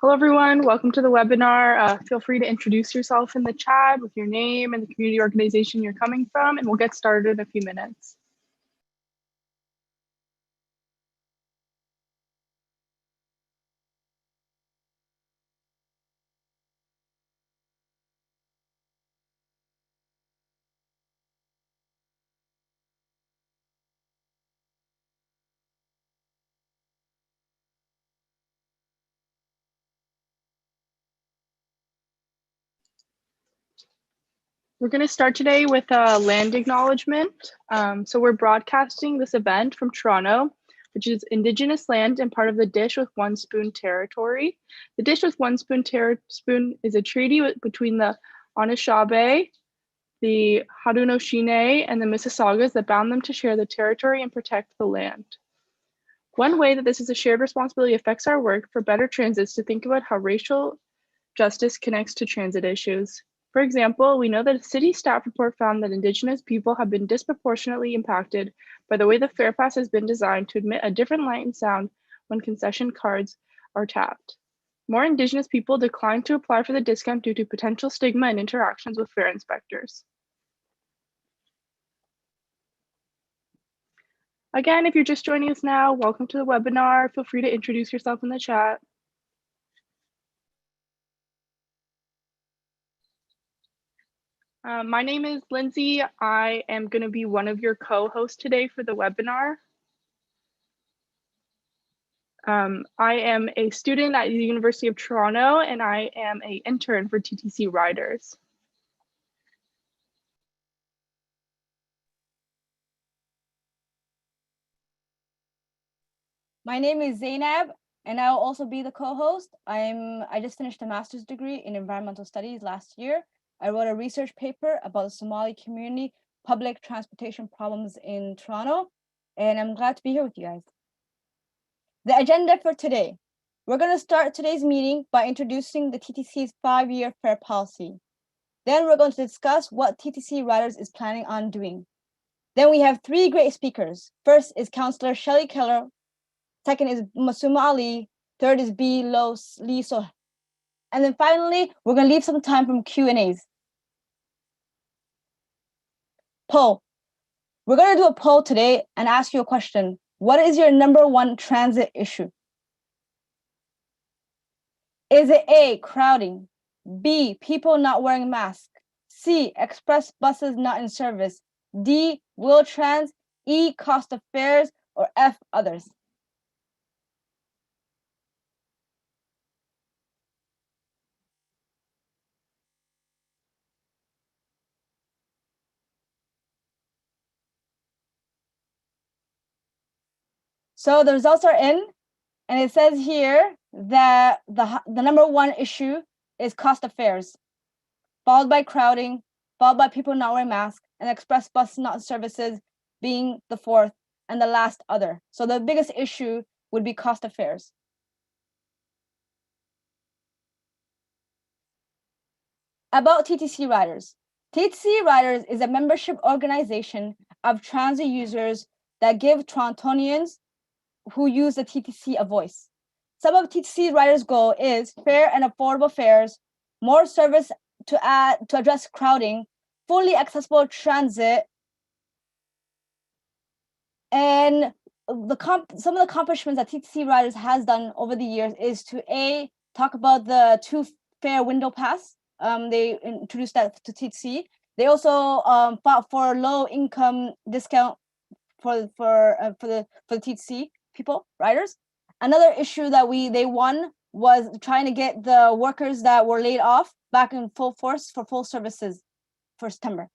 Hello, everyone. Welcome to the webinar. Feel free to introduce yourself in the chat with your name and the community organization you're coming from, and we'll get started in a few minutes. We're going to start today with a land acknowledgement. So we're broadcasting this event from Toronto, which is Indigenous land and part of the Dish with One Spoon territory. The Dish with One Spoon is a treaty between the Anishinaabe, the Haudenosaunee, and the Mississaugas that bound them to share the territory and protect the land. One way that this is a shared responsibility affects our work for better transit is to think about how racial justice connects to transit issues. For example, we know that a city staff report found that Indigenous people have been disproportionately impacted by the way the fare pass has been designed to emit a different light and sound when concession cards are tapped. More Indigenous people decline to apply for the discount due to potential stigma and interactions with fare inspectors. Again, if you're just joining us now, welcome to the webinar. Feel free to introduce yourself in the chat. My name is Lindsay. I am going to be one of your co-hosts today for the webinar. I am a student at the University of Toronto, and I am an intern for TTCriders. My name is Zainab, and I'll also be the co-host. I just finished a master's degree in environmental studies last year. I wrote a research paper about the Somali community public transportation problems in Toronto, and I'm glad to be here with you guys. The agenda for today. We're going to start today's meeting by introducing the TTC's 5-year fare policy. Then we're going to discuss what TTCriders is planning on doing. Then we have 3 great speakers. First is Councillor Shelley Carroll. Second is Masuma Ali. Third is Lee Soh. And then finally, we're going to leave some time from Q&As. Poll. We're going to do a poll today and ask you a question. What is your #1 transit issue? Is it A, crowding, B, people not wearing masks, C, express buses not in service, D, Wheel-Trans, E, cost of fares, or F, others? So the results are in, and it says here that the #1 issue is cost of fares, followed by crowding, followed by people not wearing masks, and express bus not in services being the 4th, and the last other. So the biggest issue would be cost of fares. About TTCriders. TTCriders is a membership organization of transit users that give Torontonians who use the TTC a voice. Some of TTCriders' goal is fair and affordable fares, more service to address crowding, fully accessible transit, and some of the accomplishments that TTCriders has done over the years is to talk about the 2 fare window pass. They introduced that to TTC. They also fought for low income discount for the TTC people, riders. Another issue that they won was trying to get the workers that were laid off back in full force for full services for September.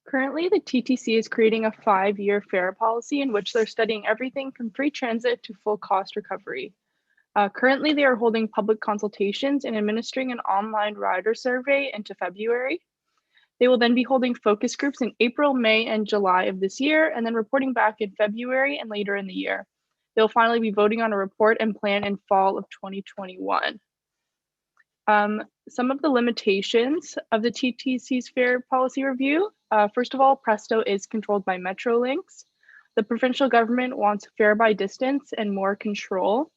Currently, the TTC is creating a 5-year fare policy in which they're studying everything from free transit to full cost recovery. Currently, they are holding public consultations and administering an online rider survey into February. They will then be holding focus groups in April, May, and July of this year, and then reporting back in February and later in the year. They'll finally be voting on a report and plan in fall of 2021. Some of the limitations of the TTC's fare policy review. First of all, Presto is controlled by Metrolinx. The provincial government wants fare by distance and more control.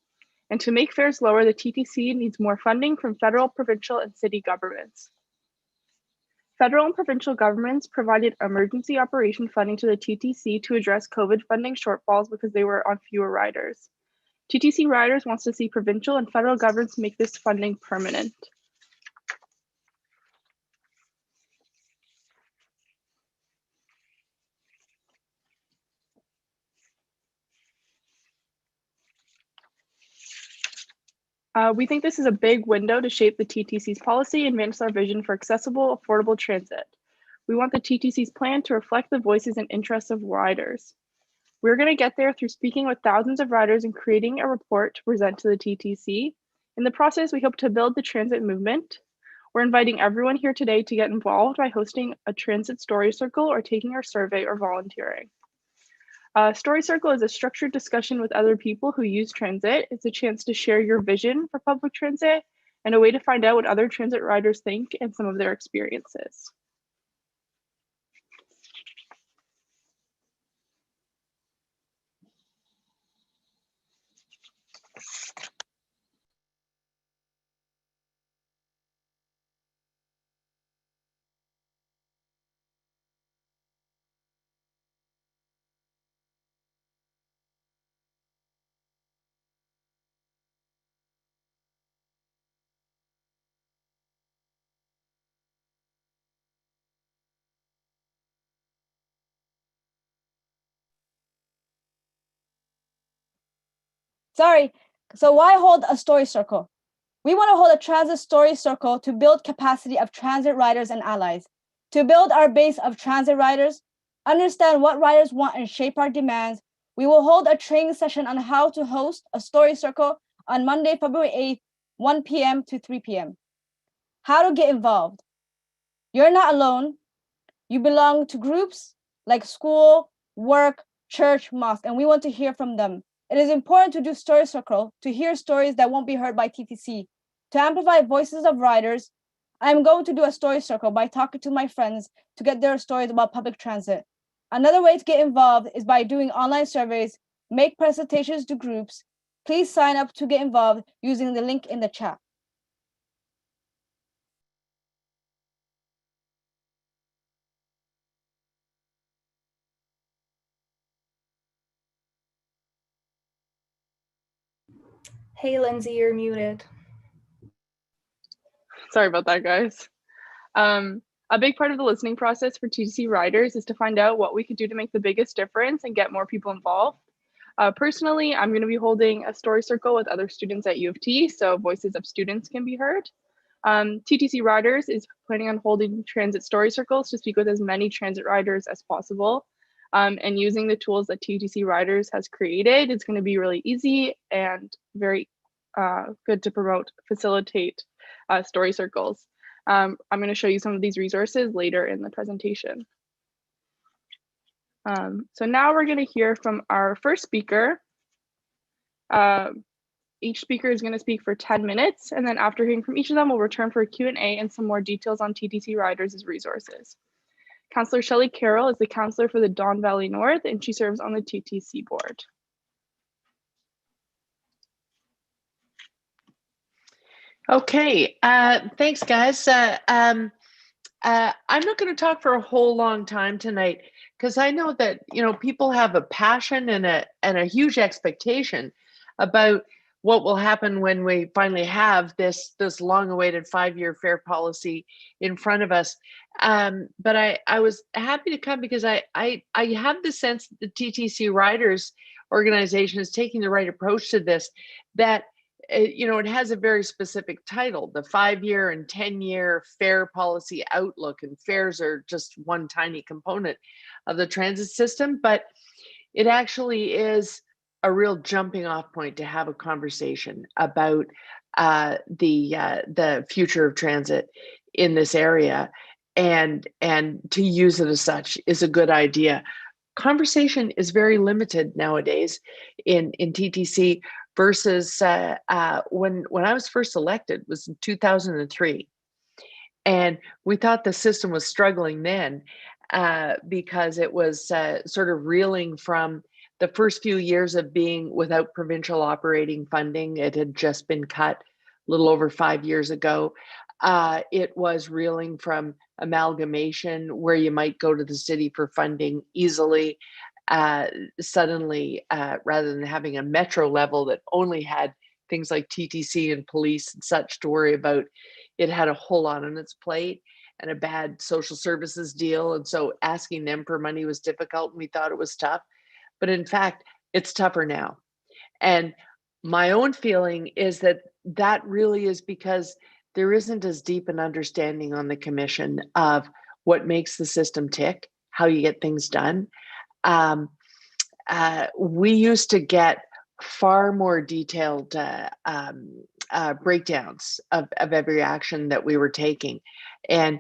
And to make fares lower, the TTC needs more funding from federal, provincial, and city governments. Federal and provincial governments provided emergency operation funding to the TTC to address COVID funding shortfalls because they were on fewer riders. TTCriders wants to see provincial and federal governments make this funding permanent. We think this is a big window to shape the TTC's policy and advance our vision for accessible, affordable transit. We want the TTC's plan to reflect the voices and interests of riders. We're going to get there through speaking with thousands of riders and creating a report to present to the TTC. In the process, we hope to build the transit movement. We're inviting everyone here today to get involved by hosting a transit story circle or taking our survey or volunteering. Story Circle is a structured discussion with other people who use transit. It's a chance to share your vision for public transit and a way to find out what other transit riders think and some of their experiences. Sorry, so why hold a story circle? We want to hold a transit story circle to build capacity of transit riders and allies, to build our base of transit riders, understand what riders want and shape our demands. We will hold a training session on how to host a story circle on Monday, February 8th, 1 p.m. to 3 p.m. How to get involved. You're not alone. You belong to groups like school, work, church, mosque, and we want to hear from them. It is important to do story circle, to hear stories that won't be heard by TTC, to amplify voices of riders. I'm going to do a story circle by talking to my friends to get their stories about public transit. Another way to get involved is by doing online surveys, make presentations to groups. Please sign up to get involved using the link in the chat. Hey, Lindsay, you're muted. Sorry about that, guys. A big part of the listening process for TTC riders is to find out what we could do to make the biggest difference and get more people involved. Personally, I'm going to be holding a story circle with other students at U of T, so voices of students can be heard. TTC Riders is planning on holding transit story circles to speak with as many transit riders as possible. And using the tools that TTC Riders has created, it's going to be really easy and very good to facilitate story circles. I'm going to show you some of these resources later in the presentation. So now we're going to hear from our first speaker. Each speaker is going to speak for 10 minutes, and then after hearing from each of them, we'll return for a Q&A and some more details on TTC Riders' resources. Councillor Shelley Carroll is the councillor for the Don Valley North, and she serves on the TTC board. Okay, thanks, guys. I'm not going to talk for a whole long time tonight because I know that people have a passion and a huge expectation about what will happen when we finally have this long-awaited 5-year fare policy in front of us. But I was happy to come because I have the sense that the TTC Riders organization is taking the right approach to this, that it has a very specific title, the 5-year and 10-year fare policy outlook, and fares are just one tiny component of the transit system, but it actually is a real jumping off point to have a conversation about the future of transit in this area, and to use it as such is a good idea. Conversation is very limited nowadays in TTC versus when I was first elected was in 2003, and we thought the system was struggling then because it was sort of reeling from the first few years of being without provincial operating funding, it had just been cut a little over 5 years ago. It was reeling from amalgamation, where you might go to the city for funding easily. Suddenly, rather than having a metro level that only had things like TTC and police and such to worry about, it had a whole lot on its plate and a bad social services deal. And so asking them for money was difficult, and we thought it was tough. But in fact, it's tougher now. And my own feeling is that that really is because there isn't as deep an understanding on the commission of what makes the system tick, how you get things done. We used to get far more detailed breakdowns of every action that we were taking. And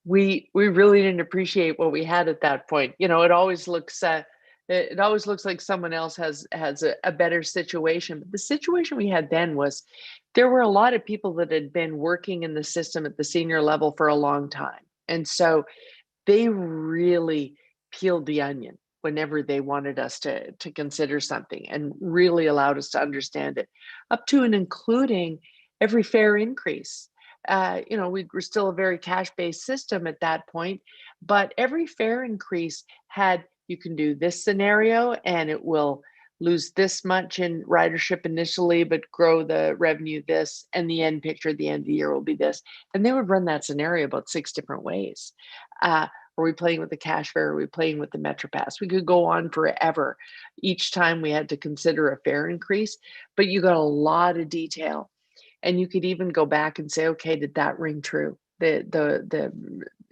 we really didn't appreciate what we had at that point. You know, it always looks like someone else has a better situation. But the situation we had then was there were a lot of people that had been working in the system at the senior level for a long time. And so they really peeled the onion whenever they wanted us to consider something, and really allowed us to understand it, up to and including every fare increase. You know, we're still a very cash-based system at that point, but every fare increase had, you can do this scenario and it will lose this much in ridership initially, but grow the revenue this, and the end picture at the end of the year will be this. And they would run that scenario about 6 different ways. Are we playing with the cash fare? Are we playing with the MetroPass? We could go on forever. Each time we had to consider a fare increase, but you got a lot of detail. And you could even go back and say, okay, did that ring true? The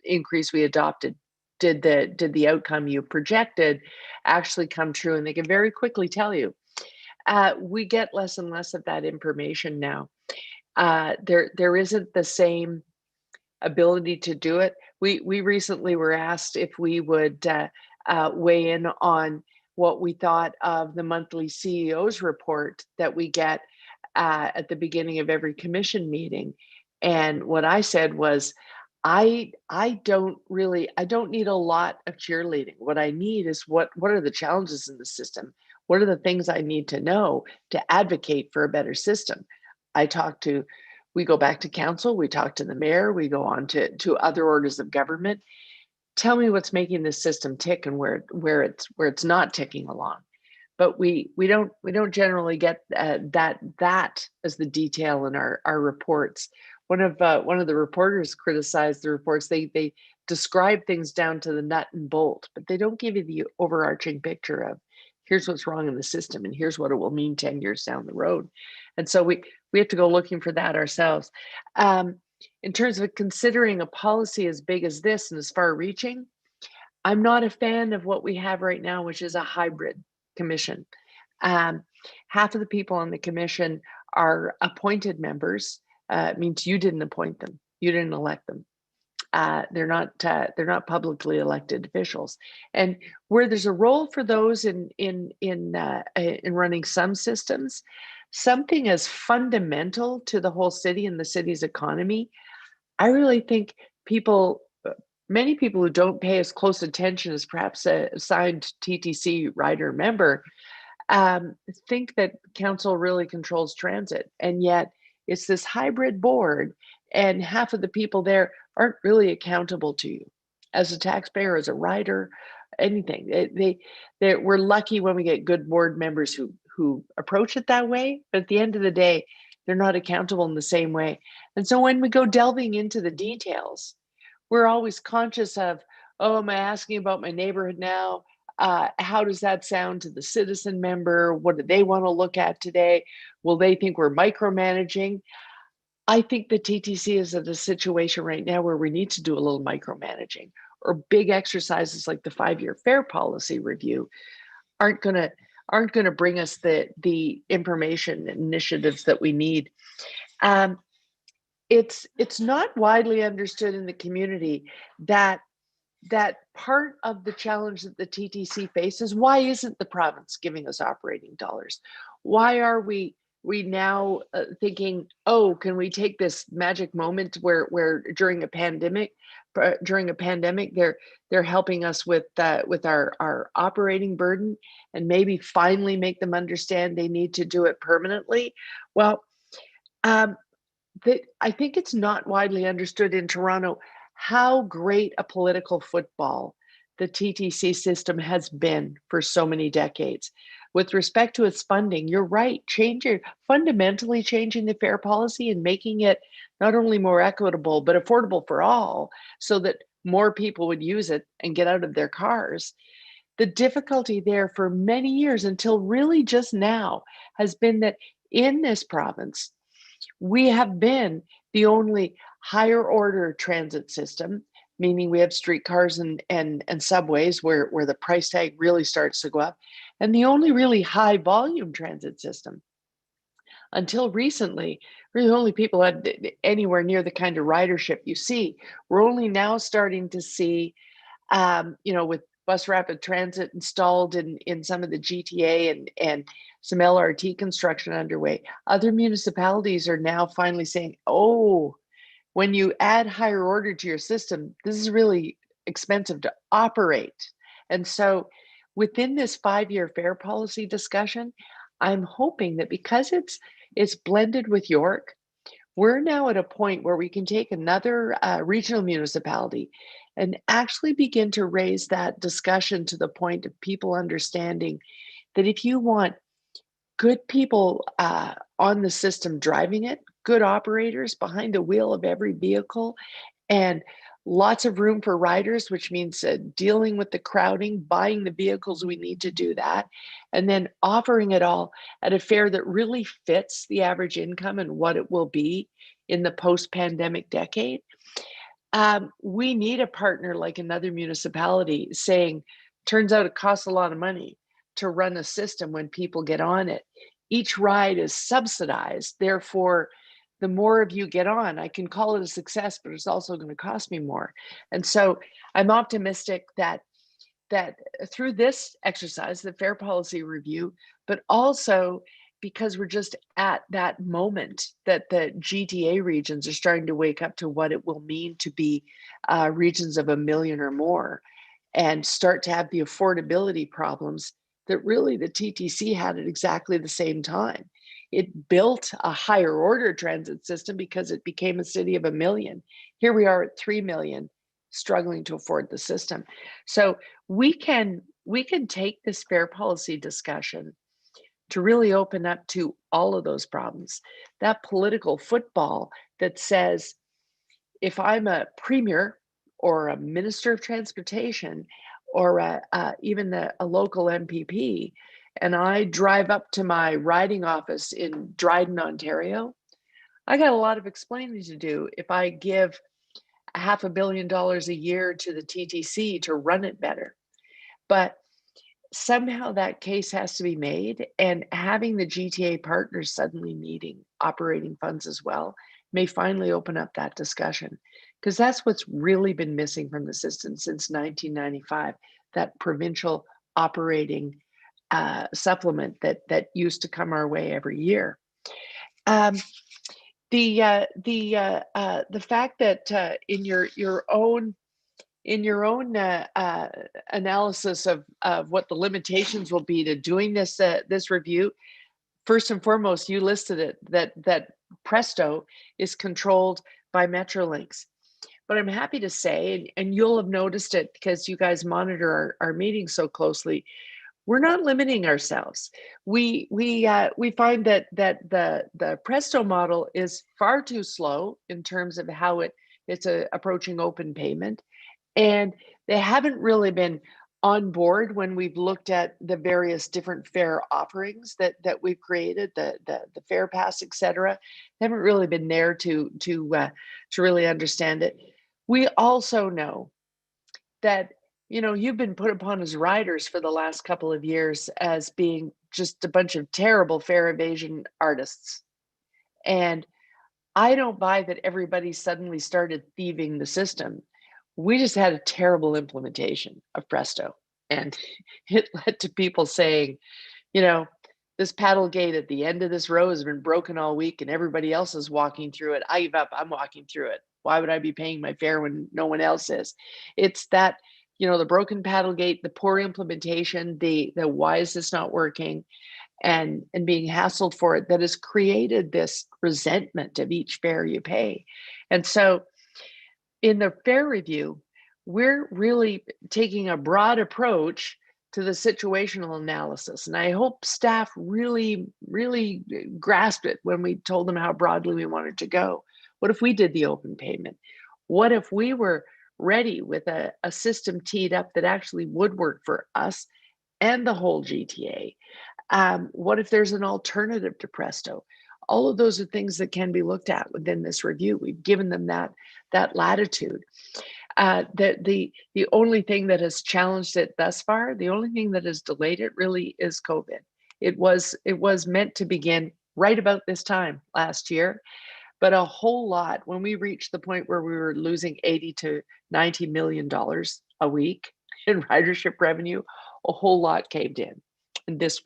increase we adopted, did the outcome you projected actually come true? And they can very quickly tell you. We get less and less of that information now. There isn't the same ability to do it. We recently were asked if we would weigh in on what we thought of the monthly CEO's report that we get at the beginning of every commission meeting. And what I said was, I don't need a lot of cheerleading. What I need is what are the challenges in the system? What are the things I need to know to advocate for a better system? We go back to council, we talk to the mayor, we go on to other orders of government. Tell me what's making this system tick and where it's not ticking along. But we don't generally get that as the detail in our reports. One of the reporters criticized the reports. They describe things down to the nut and bolt, but they don't give you the overarching picture of here's what's wrong in the system and here's what it will mean 10 years down the road. And so we have to go looking for that ourselves. In terms of considering a policy as big as this and as far reaching, I'm not a fan of what we have right now, which is a hybrid commission. Half of the people on the commission are appointed members. It means you didn't appoint them, you didn't elect them. They're not publicly elected officials, and where there's a role for those in running some systems, something as fundamental to the whole city and the city's economy, I really think many people who don't pay as close attention as perhaps a assigned TTC rider member think that council really controls transit, and yet it's this hybrid board, and half of the people there aren't really accountable to you as a taxpayer, as a rider, anything. We're lucky when we get good board members who approach it that way, but at the end of the day, they're not accountable in the same way. And so when we go delving into the details, we're always conscious of, oh, am I asking about my neighborhood now? How does that sound to the citizen member? What do they want to look at today? Will they think we're micromanaging? I think the TTC is at a situation right now where we need to do a little micromanaging, or big exercises like the 5-year fare policy review aren't going to bring us the information and initiatives that we need. It's not widely understood in the community that part of the challenge that the TTC faces, why isn't the province giving us operating dollars? Why are we we now thinking, oh, can we take this magic moment where during a pandemic, they're helping us with our operating burden, and maybe finally make them understand they need to do it permanently. Well, I think it's not widely understood in Toronto how great a political football the TTC system has been for so many decades. With respect to its funding, you're right, fundamentally changing the fare policy and making it not only more equitable, but affordable for all, so that more people would use it and get out of their cars. The difficulty there for many years, until really just now, has been that in this province, we have been the only higher order transit system, meaning we have streetcars and subways where the price tag really starts to go up, and the only really high volume transit system. Until recently, we're the only people had anywhere near the kind of ridership you see. We're only now starting to see, with bus rapid transit installed in some of the GTA and some LRT construction underway. Other municipalities are now finally saying, oh, when you add higher order to your system, this is really expensive to operate. And so within this 5-year fare policy discussion, I'm hoping that because it's blended with York, we're now at a point where we can take another regional municipality and actually begin to raise that discussion to the point of people understanding that if you want good people on the system driving it, good operators behind the wheel of every vehicle, and lots of room for riders, which means dealing with the crowding, buying the vehicles we need to do that, and then offering it all at a fare that really fits the average income and what it will be in the post-pandemic decade. We need a partner like another municipality saying, turns out it costs a lot of money to run a system when people get on it. Each ride is subsidized, therefore, the more of you get on, I can call it a success, but it's also going to cost me more. And so I'm optimistic that through this exercise, the fare policy review, but also because we're just at that moment that the GTA regions are starting to wake up to what it will mean to be regions of 1 million or more, and start to have the affordability problems that really the TTC had at exactly the same time. It built a higher order transit system because it became a city of 1 million. Here we are at 3 million, struggling to afford the system. So we can take this fare policy discussion to really open up to all of those problems. That political football that says, if I'm a premier or a minister of transportation or even a local MPP, and I drive up to my riding office in Dryden, Ontario, I got a lot of explaining to do if I give $500 million a year to the TTC to run it better. But somehow that case has to be made, and having the GTA partners suddenly needing operating funds as well may finally open up that discussion, because that's what's really been missing from the system since 1995, that provincial operating supplement that used to come our way every year. The fact that in your own analysis of what the limitations will be to doing this review, first and foremost, you listed it that Presto is controlled by Metrolinx. But I'm happy to say, and you'll have noticed it because you guys monitor our meetings so closely, we're not limiting ourselves. We find that the Presto model is far too slow in terms of how it's approaching open payment. And they haven't really been on board when we've looked at the various different fare offerings that we've created, the fare pass, et cetera. They haven't really been there to really understand it. We also know that, you've been put upon as riders for the last couple of years as being just a bunch of terrible fare evasion artists. And I don't buy that everybody suddenly started thieving the system. We just had a terrible implementation of Presto, and it led to people saying, this paddle gate at the end of this row has been broken all week and everybody else is walking through it. I give up, I'm walking through it. Why would I be paying my fare when no one else is? It's that, the broken paddle gate, the poor implementation, the why is this not working, and being hassled for it, that has created this resentment of each fare you pay. And so in the fare review, we're really taking a broad approach to the situational analysis. And I hope staff really, really grasped it when we told them how broadly we wanted to go. What if we did the open payment? What if we were ready with a system teed up that actually would work for us and the whole GTA? What if there's an alternative to Presto? All of those are things that can be looked at within this review. We've given them that latitude. The only thing that has challenged it thus far, the only thing that has delayed it really is COVID. It was meant to begin right about this time last year, but a whole lot, when we reached the point where we were losing $80 to $90 million a week in ridership revenue, a whole lot caved in. And this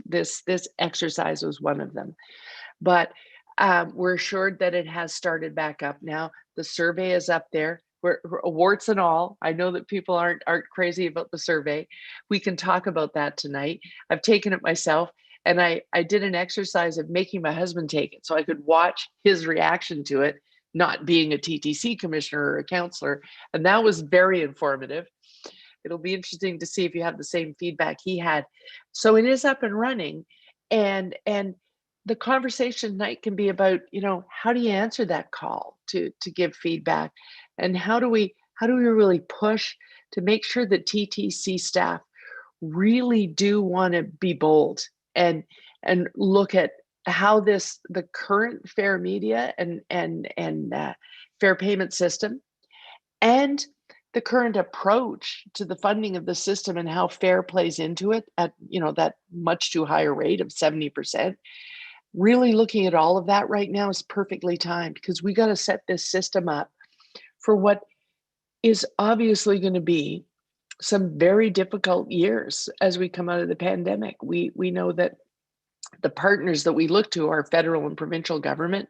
exercise was one of them. But we're assured that it has started back up now. The survey is up there. We're warts and all. I know that people aren't crazy about the survey. We can talk about that tonight. I've taken it myself, and I did an exercise of making my husband take it so I could watch his reaction to it, not being a TTC commissioner or a councillor. And that was very informative. It'll be interesting to see if you have the same feedback he had. So it is up and running, and the conversation tonight can be about, how do you answer that call to give feedback, and how do we really push to make sure that TTC staff really do want to be bold and look at how the current fare media and fare payment system and the current approach to the funding of the system and how fare plays into it at that much too high a rate of 70%. Really looking at all of that right now is perfectly timed, because we got to set this system up for what is obviously going to be some very difficult years as we come out of the pandemic. We know that the partners that we look to, our federal and provincial government,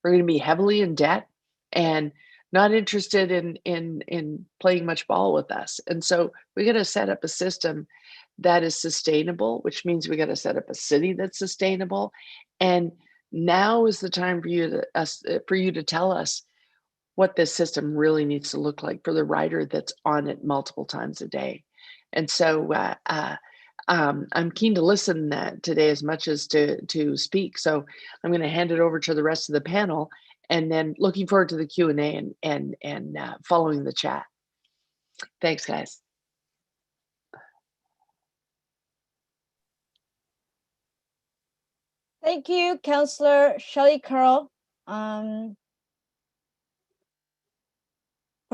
are going to be heavily in debt and not interested in playing much ball with us. And so we got to set up a system that is sustainable, which means we got to set up a city that's sustainable. And now is the time for you to tell us what this system really needs to look like for the rider that's on it multiple times a day. And so I'm keen to listen today as much as to speak. So I'm going to hand it over to the rest of the panel, and then looking forward to the Q&A and following the chat. Thanks, guys. Thank you, Councillor Shelley Carroll, for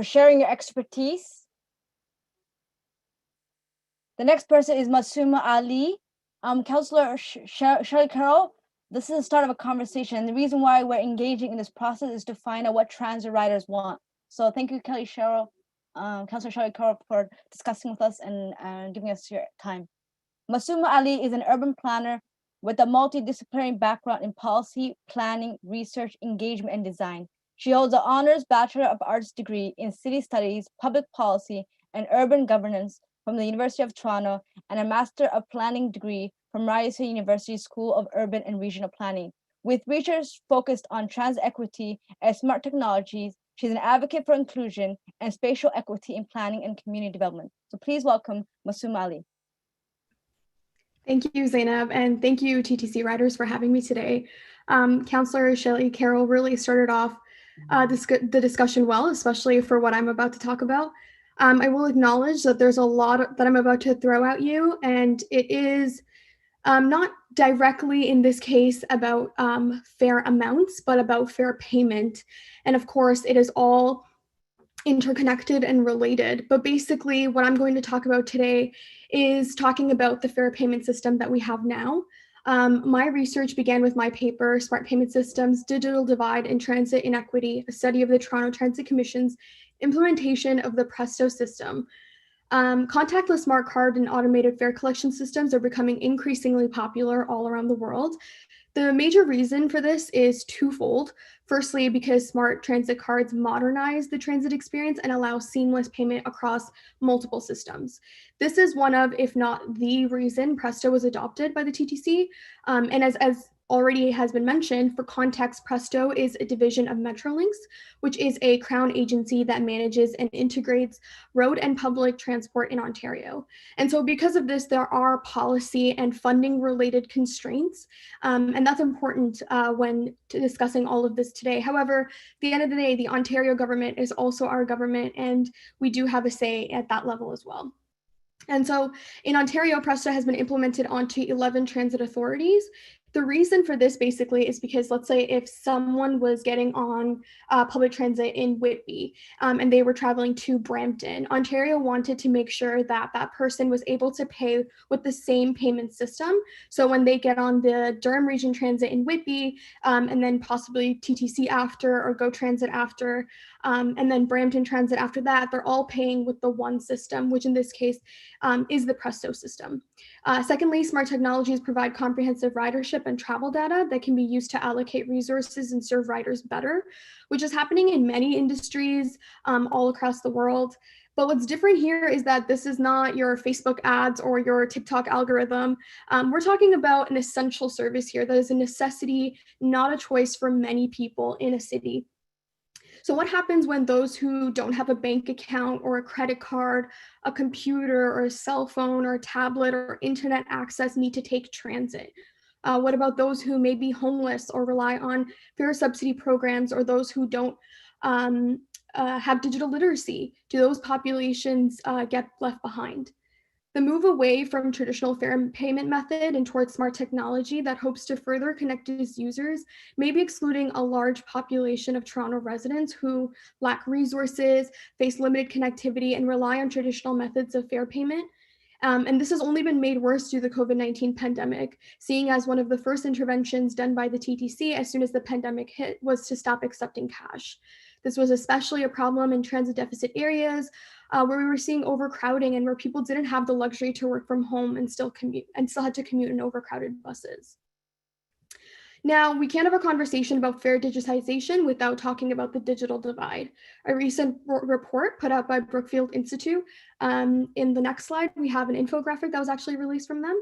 sharing your expertise. The next person is Masuma Ali. Councillor Shelley Carroll, this is the start of a conversation. The reason why we're engaging in this process is to find out what transit riders want. So thank you, Councillor Shelley Carroll, for discussing with us and giving us your time. Masuma Ali is an urban planner with a multidisciplinary background in policy, planning, research, engagement, and design. She holds an honors Bachelor of Arts degree in City Studies, Public Policy, and Urban Governance from the University of Toronto, and a Master of Planning degree from Ryerson University School of Urban and Regional Planning. With research focused on transit equity and smart technologies, she's an advocate for inclusion and spatial equity in planning and community development. So please welcome Masuma Ali. Thank you, Zainab, and thank you, TTCriders, for having me today. Councillor Shelley Carroll really started off the discussion well, especially for what I'm about to talk about. I will acknowledge that there's a lot that I'm about to throw at you, and it is not directly in this case about fare amounts, but about fare payment. And of course, it is all interconnected and related. But basically, what I'm going to talk about today is talking about the fare payment system that we have now. My research began with my paper, Smart Payment Systems, Digital Divide and Transit Inequity, a study of the Toronto Transit Commission's implementation of the Presto system. Contactless smart card and automated fare collection systems are becoming increasingly popular all around the world. The major reason for this is twofold. Firstly, because smart transit cards modernize the transit experience and allow seamless payment across multiple systems. This is one of, if not the reason, Presto was adopted by the TTC. And as already has been mentioned, for context, Presto is a division of Metrolinx, which is a Crown agency that manages and integrates road and public transport in Ontario. And so because of this, there are policy and funding related constraints, and that's important when discussing all of this today. However, at the end of the day, the Ontario government is also our government, and we do have a say at that level as well. And so in Ontario, Presto has been implemented onto 11 transit authorities. The reason for this basically is because, let's say if someone was getting on public transit in Whitby and they were traveling to Brampton, Ontario wanted to make sure that that person was able to pay with the same payment system. So when they get on the Durham Region Transit in Whitby and then possibly TTC after or Go Transit after, and then Brampton Transit after that, they're all paying with the one system, which in this case is the Presto system. Secondly, smart technologies provide comprehensive ridership and travel data that can be used to allocate resources and serve riders better, which is happening in many industries all across the world. But what's different here is that this is not your Facebook ads or your TikTok algorithm. We're talking about an essential service here that is a necessity, not a choice for many people in a city. So what happens when those who don't have a bank account or a credit card, a computer or a cell phone or a tablet or internet access need to take transit? What about those who may be homeless or rely on fare subsidy programs, or those who don't have digital literacy? Do those populations get left behind? The move away from traditional fare payment method and towards smart technology that hopes to further connect its users may be excluding a large population of Toronto residents who lack resources, face limited connectivity, and rely on traditional methods of fare payment. And this has only been made worse due to the COVID-19 pandemic, seeing as one of the first interventions done by the TTC as soon as the pandemic hit was to stop accepting cash. This was especially a problem in transit deficit areas where we were seeing overcrowding and where people didn't have the luxury to work from home and still had to commute in overcrowded buses. Now, we can't have a conversation about fare digitization without talking about the digital divide. A recent report put out by Brookfield Institute, in the next slide, we have an infographic that was actually released from them,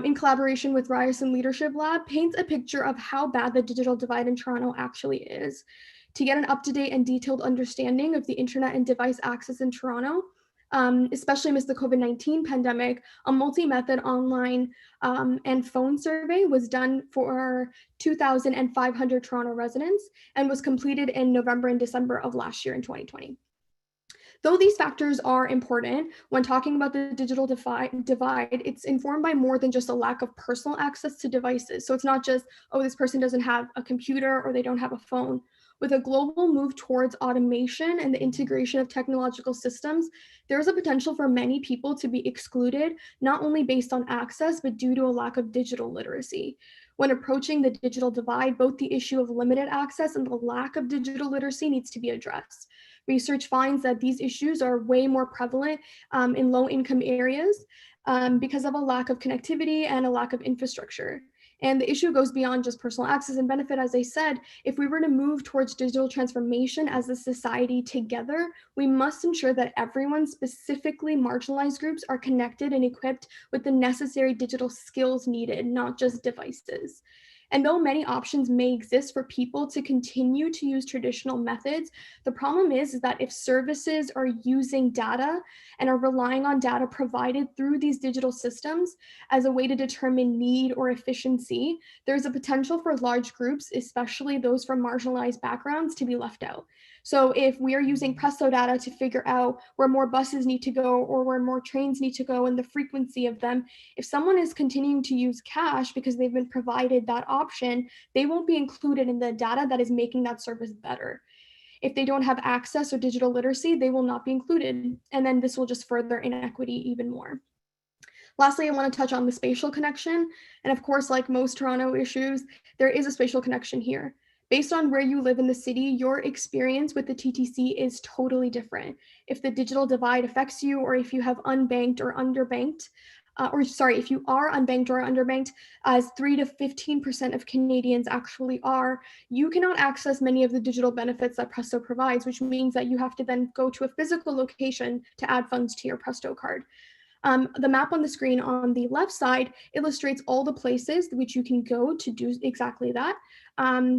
in collaboration with Ryerson Leadership Lab, paints a picture of how bad the digital divide in Toronto actually is. To get an up-to-date and detailed understanding of the internet and device access in Toronto, especially amidst the COVID-19 pandemic, a multi-method online and phone survey was done for 2,500 Toronto residents and was completed in November and December of last year in 2020. Though these factors are important when talking about the digital divide, it's informed by more than just a lack of personal access to devices. So it's not just, oh, this person doesn't have a computer or they don't have a phone. With a global move towards automation and the integration of technological systems, there is a potential for many people to be excluded, not only based on access, but due to a lack of digital literacy. When approaching the digital divide, both the issue of limited access and the lack of digital literacy needs to be addressed. Research finds that these issues are way more prevalent in low-income areas because of a lack of connectivity and a lack of infrastructure. And the issue goes beyond just personal access and benefit. As I said, if we were to move towards digital transformation as a society together, we must ensure that everyone, specifically marginalized groups, are connected and equipped with the necessary digital skills needed, not just devices. And though many options may exist for people to continue to use traditional methods, the problem is that if services are using data and are relying on data provided through these digital systems as a way to determine need or efficiency, there's a potential for large groups, especially those from marginalized backgrounds, to be left out. So if we are using Presto data to figure out where more buses need to go or where more trains need to go and the frequency of them, if someone is continuing to use cash because they've been provided that option, they won't be included in the data that is making that service better. If they don't have access or digital literacy, they will not be included. And then this will just further inequity even more. Lastly, I want to touch on the spatial connection. And of course, like most Toronto issues, there is a spatial connection here. Based on where you live in the city, your experience with the TTC is totally different. If the digital divide affects you, or if you have unbanked or underbanked, if you are unbanked or underbanked, as 3 to 15% of Canadians actually are, you cannot access many of the digital benefits that Presto provides, which means that you have to then go to a physical location to add funds to your Presto card. The map on the screen on the left side illustrates all the places which you can go to do exactly that.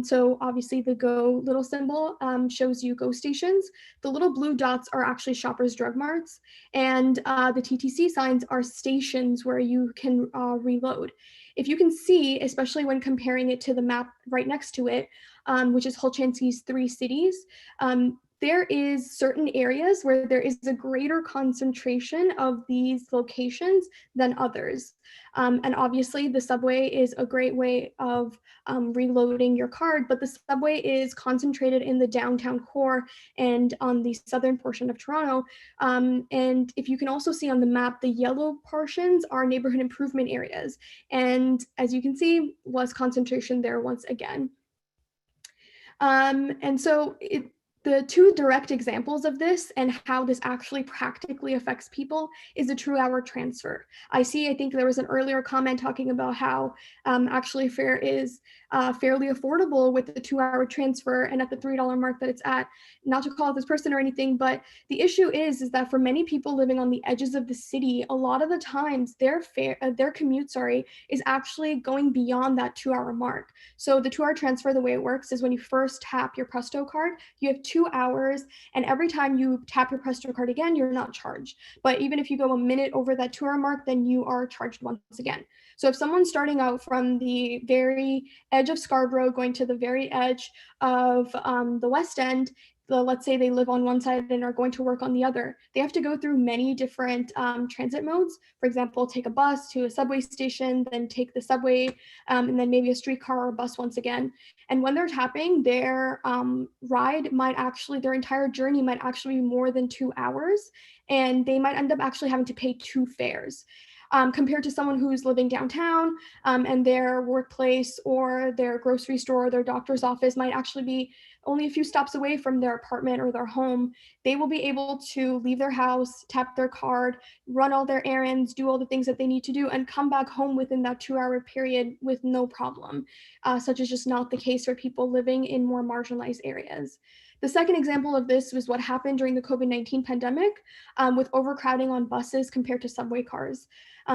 So obviously the Go little symbol shows you Go stations. The little blue dots are actually Shoppers Drug Marts, and the TTC signs are stations where you can reload. If you can see, especially when comparing it to the map right next to it, which is Hulchanski's 3 cities, there is certain areas where there is a greater concentration of these locations than others. And obviously the subway is a great way of reloading your card, but the subway is concentrated in the downtown core and on the southern portion of Toronto. And if you can also see on the map, the yellow portions are neighborhood improvement areas. And as you can see, less concentration there once again. And so the 2 direct examples of this and how this actually practically affects people is the true hour transfer. I think there was an earlier comment talking about how actually fare is fairly affordable with the 2-hour transfer and at the $3 mark that it's at. Not to call out this person or anything, but the issue is that for many people living on the edges of the city, a lot of the times their commute, is actually going beyond that 2-hour mark. So the 2-hour transfer, the way it works is when you first tap your Presto card, you have 2 hours, and every time you tap your Presto card again, you're not charged. But even if you go a minute over that 2-hour mark, then you are charged once again. So if someone's starting out from the very edge of Scarborough, going to the very edge of the West End, let's say they live on one side and are going to work on the other, they have to go through many different transit modes. For example, take a bus to a subway station, then take the subway, and then maybe a streetcar or a bus once again. And when they're tapping, their their entire journey might actually be more than 2 hours, and they might end up actually having to pay 2 fares. Compared to someone who's living downtown and their workplace or their grocery store or their doctor's office might actually be only a few stops away from their apartment or their home, they will be able to leave their house, tap their card, run all their errands, do all the things that they need to do, and come back home within that 2-hour period with no problem. Such is just not the case for people living in more marginalized areas. The second example of this was what happened during the COVID-19 pandemic with overcrowding on buses compared to subway cars.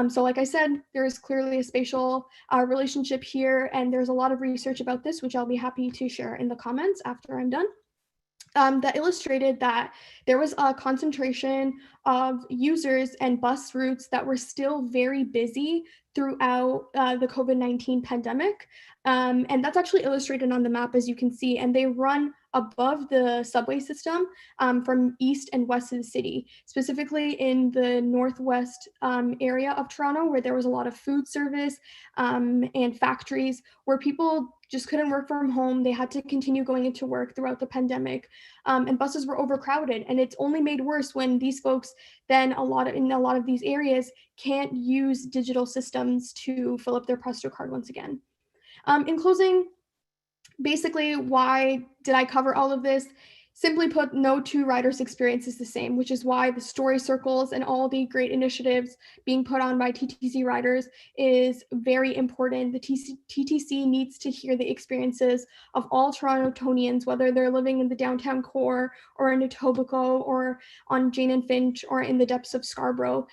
So like I said, there is clearly a spatial relationship here, and there's a lot of research about this, which I'll be happy to share in the comments after I'm done. That illustrated that there was a concentration of users and bus routes that were still very busy throughout the COVID-19 pandemic. And that's actually illustrated on the map, as you can see, and they run above the subway system from east and west of the city, specifically in the northwest area of Toronto, where there was a lot of food service and factories where people just couldn't work from home. They had to continue going into work throughout the pandemic, and buses were overcrowded. And it's only made worse when these folks then in a lot of these areas can't use digital systems to fill up their Presto card once again. In closing, basically, why did I cover all of this? Simply put, no 2 riders experience is the same, which is why the story circles and all the great initiatives being put on by TTCriders is very important. The TTC needs to hear the experiences of all Torontonians, whether they're living in the downtown core or in Etobicoke or on Jane and Finch or in the depths of Scarborough.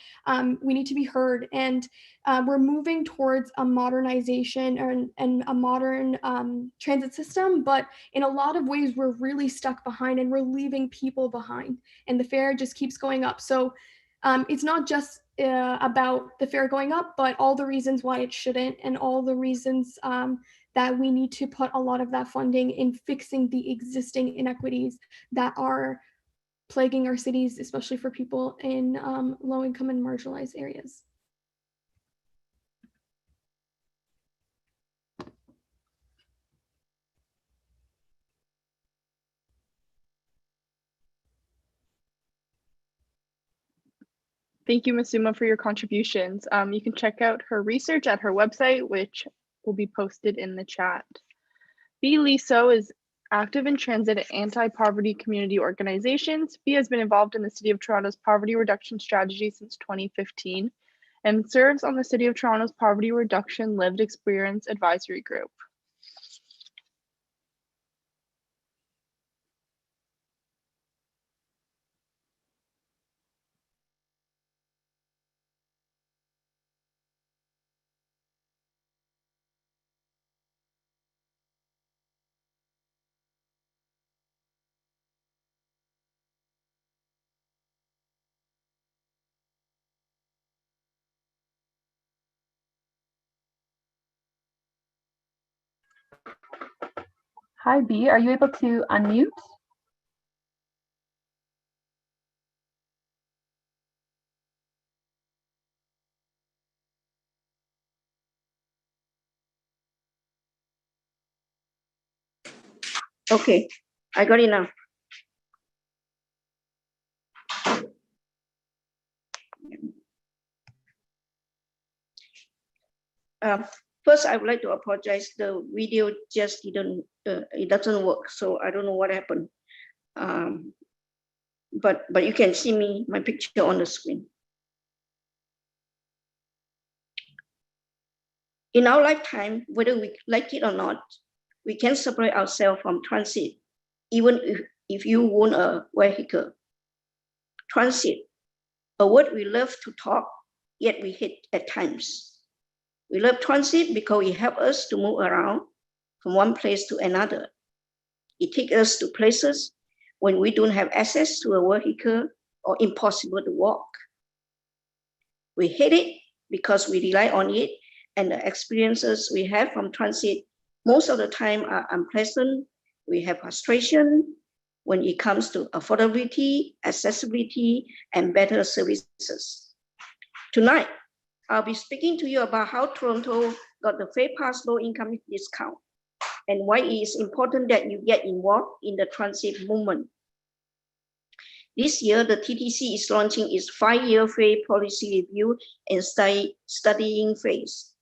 We need to be heard, and we're moving towards a modernization and a modern transit system, but in a lot of ways, we're really stuck behind and we're leaving people behind, and the fare just keeps going up. So it's not just about the fare going up, but all the reasons why it shouldn't, and all the reasons that we need to put a lot of that funding in fixing the existing inequities that are plaguing our cities, especially for people in low income and marginalized areas. Thank you, Ms. Suma, for your contributions. You can check out her research at her website, which will be posted in the chat. B. Lee Soh is active in transit and anti-poverty community organizations. B has been involved in the City of Toronto's poverty reduction strategy since 2015 and serves on the City of Toronto's Poverty Reduction Lived Experience Advisory Group. Hi, B. Are you able to unmute? Okay, I got it now. First, I would like to apologize. The video just didn't, it doesn't work. So I don't know what happened. But you can see me, my picture on the screen. In our lifetime, whether we like it or not, we can separate ourselves from transit, even if you own a vehicle. Transit, a word we love to talk, yet we hate at times. We love transit because it helps us to move around from one place to another. It takes us to places when we don't have access to a vehicle or impossible to walk. We hate it because we rely on it, and the experiences we have from transit most of the time are unpleasant. We have frustration when it comes to affordability, accessibility, and better services. Tonight, I'll be speaking to you about how Toronto got the Fare Pass low income discount and why it is important that you get involved in the transit movement. This year, the TTC is launching its 5-year fare policy review and studying phase.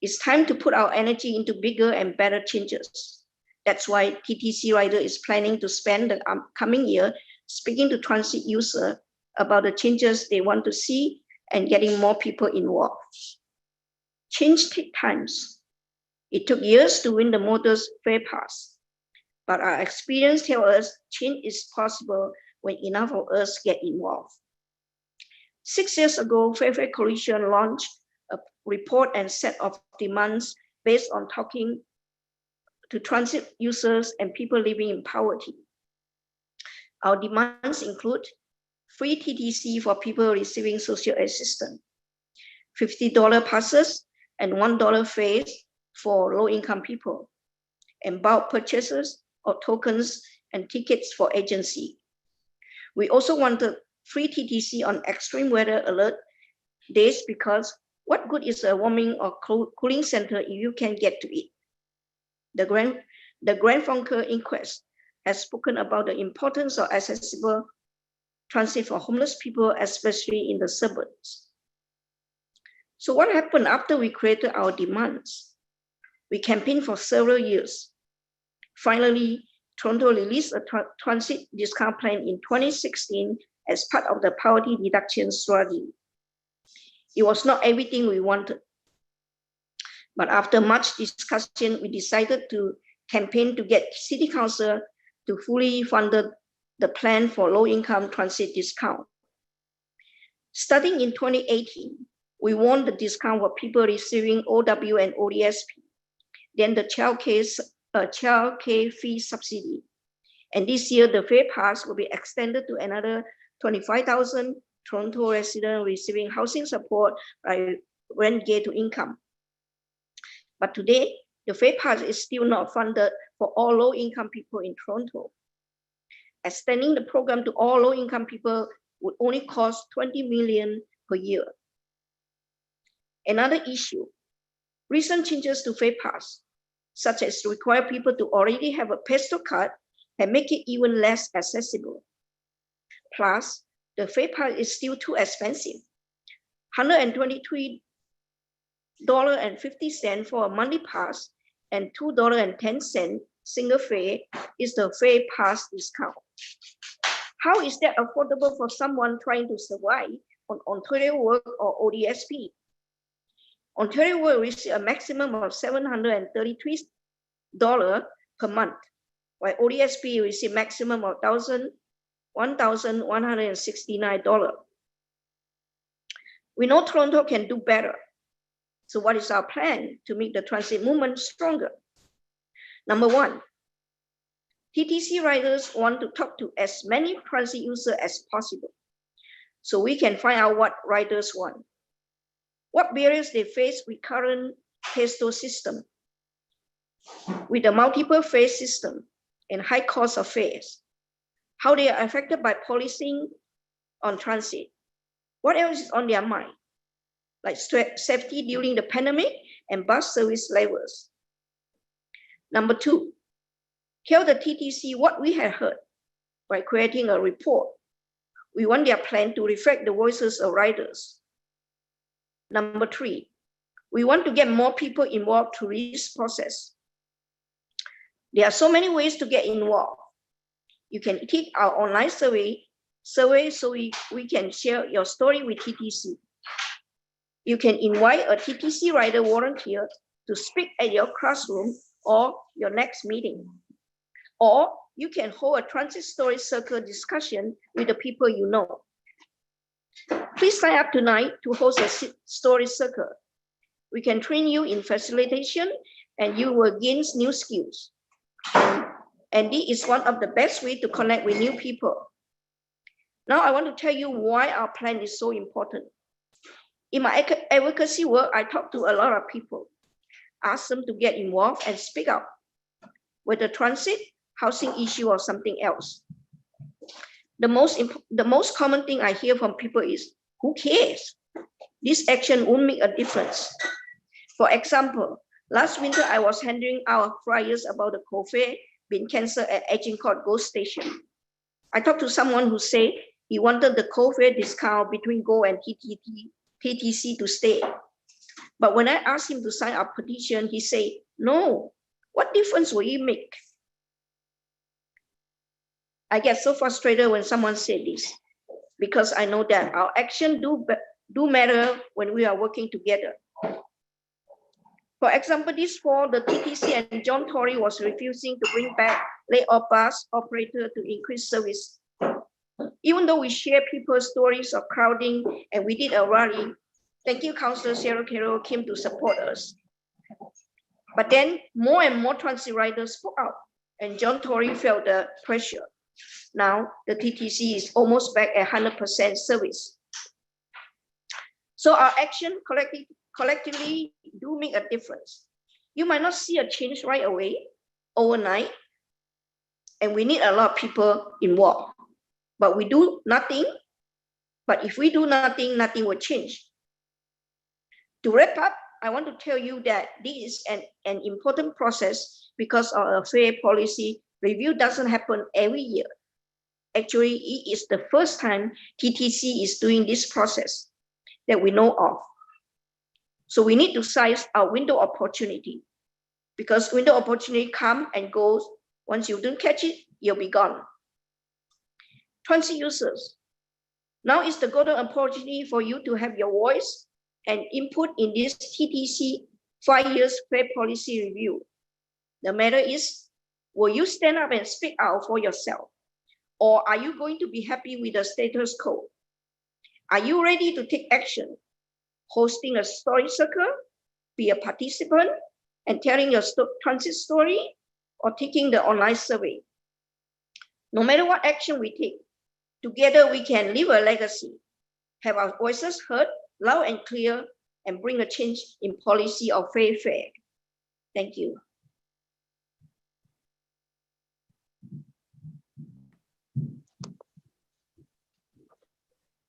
It's time to put our energy into bigger and better changes. That's why TTCriders is planning to spend the coming year speaking to transit users about the changes they want to see and getting more people involved. Change takes time. It took years to win the Motors Fare Pass, but our experience tells us change is possible when enough of us get involved. 6 years ago, Fare Coalition launched a report and set of demands based on talking to transit users and people living in poverty. Our demands include free TTC for people receiving social assistance, $50 passes and $1 fares for low-income people, and bulk purchases of tokens and tickets for agency. We also wanted free TTC on extreme weather alert days because what good is a warming or cooling center if you can't get to it? The Grand Funker Inquest has spoken about the importance of accessible transit for homeless people, especially in the suburbs. So what happened after we created our demands? We campaigned for several years. Finally, Toronto released a transit discount plan in 2016 as part of the poverty reduction strategy. It was not everything we wanted. But after much discussion, we decided to campaign to get City Council to fully fund the plan for low-income transit discount. Starting in 2018, we won the discount for people receiving OW and ODSP, then the child care fee subsidy. And this year, the Fare Pass will be extended to another 25,000 Toronto residents receiving housing support by rent gate to income. But today, the Fare Pass is still not funded for all low-income people in Toronto. Extending the program to all low-income people would only cost $20 million per year. Another issue, recent changes to Fare Pass, such as require people to already have a Pesto card and make it even less accessible. Plus, the Fare Pass is still too expensive. $123.50 for a monthly pass and $2.10 single fare is the fare pass discount. How is that affordable for someone trying to survive on Ontario Work or ODSP? Ontario Work receives a maximum of $733 per month, while ODSP receives maximum of $1,169. We know Toronto can do better. So what is our plan to make the transit movement stronger? Number one, TTC riders want to talk to as many transit users as possible so we can find out what riders want, what barriers they face with current TTC system, with the multiple fare system and high cost of fares, how they are affected by policing on transit, what else is on their mind, like safety during the pandemic and bus service levels. Number two, tell the TTC what we have heard by creating a report. We want their plan to reflect the voices of riders. Number three, we want to get more people involved through this process. There are so many ways to get involved. You can take our online survey so we can share your story with TTC. You can invite a TTC rider volunteer to speak at your classroom or your next meeting. Or you can hold a transit story circle discussion with the people you know. Please sign up tonight to host a story circle. We can train you in facilitation and you will gain new skills. And this is one of the best ways to connect with new people. Now I want to tell you why our plan is so important. In my advocacy work, I talk to a lot of people, ask them to get involved and speak up, whether transit, housing issue, or something else. The most common thing I hear from people is, who cares? This action won't make a difference. For example, last winter, I was handing out flyers about the co-fare being canceled at Agincourt GO station. I talked to someone who said he wanted the co-fare discount between GO and TTC to stay. But when I asked him to sign a petition, he said, no, what difference will it make? I get so frustrated when someone said this, because I know that our action do matter when we are working together. For example, this fall, the TTC and John Tory was refusing to bring back laid-off bus operator to increase service. Even though we share people's stories of crowding and we did a rally, thank you, Councillor Sarah Carroll came to support us. But then more and more transit riders spoke out and John Tory felt the pressure. Now the TTC is almost back at 100% service. So our action collectively do make a difference. You might not see a change right away, overnight, and we need a lot of people involved. But we do nothing. But if we do nothing, nothing will change. To wrap up, I want to tell you that this is an important process because our fare policy review doesn't happen every year. Actually, it is the first time TTC is doing this process that we know of. So we need to size our window opportunity, because window opportunity come and goes. Once you don't catch it, you'll be gone. Transit users, now is the golden opportunity for you to have your voice and input in this TTC 5 years fare policy review. The matter is, will you stand up and speak out for yourself? Or are you going to be happy with the status quo? Are you ready to take action? Hosting a story circle, be a participant, and telling your transit story, or taking the online survey? No matter what action we take, together we can leave a legacy, have our voices heard loud and clear, and bring a change in policy of fare. Thank you.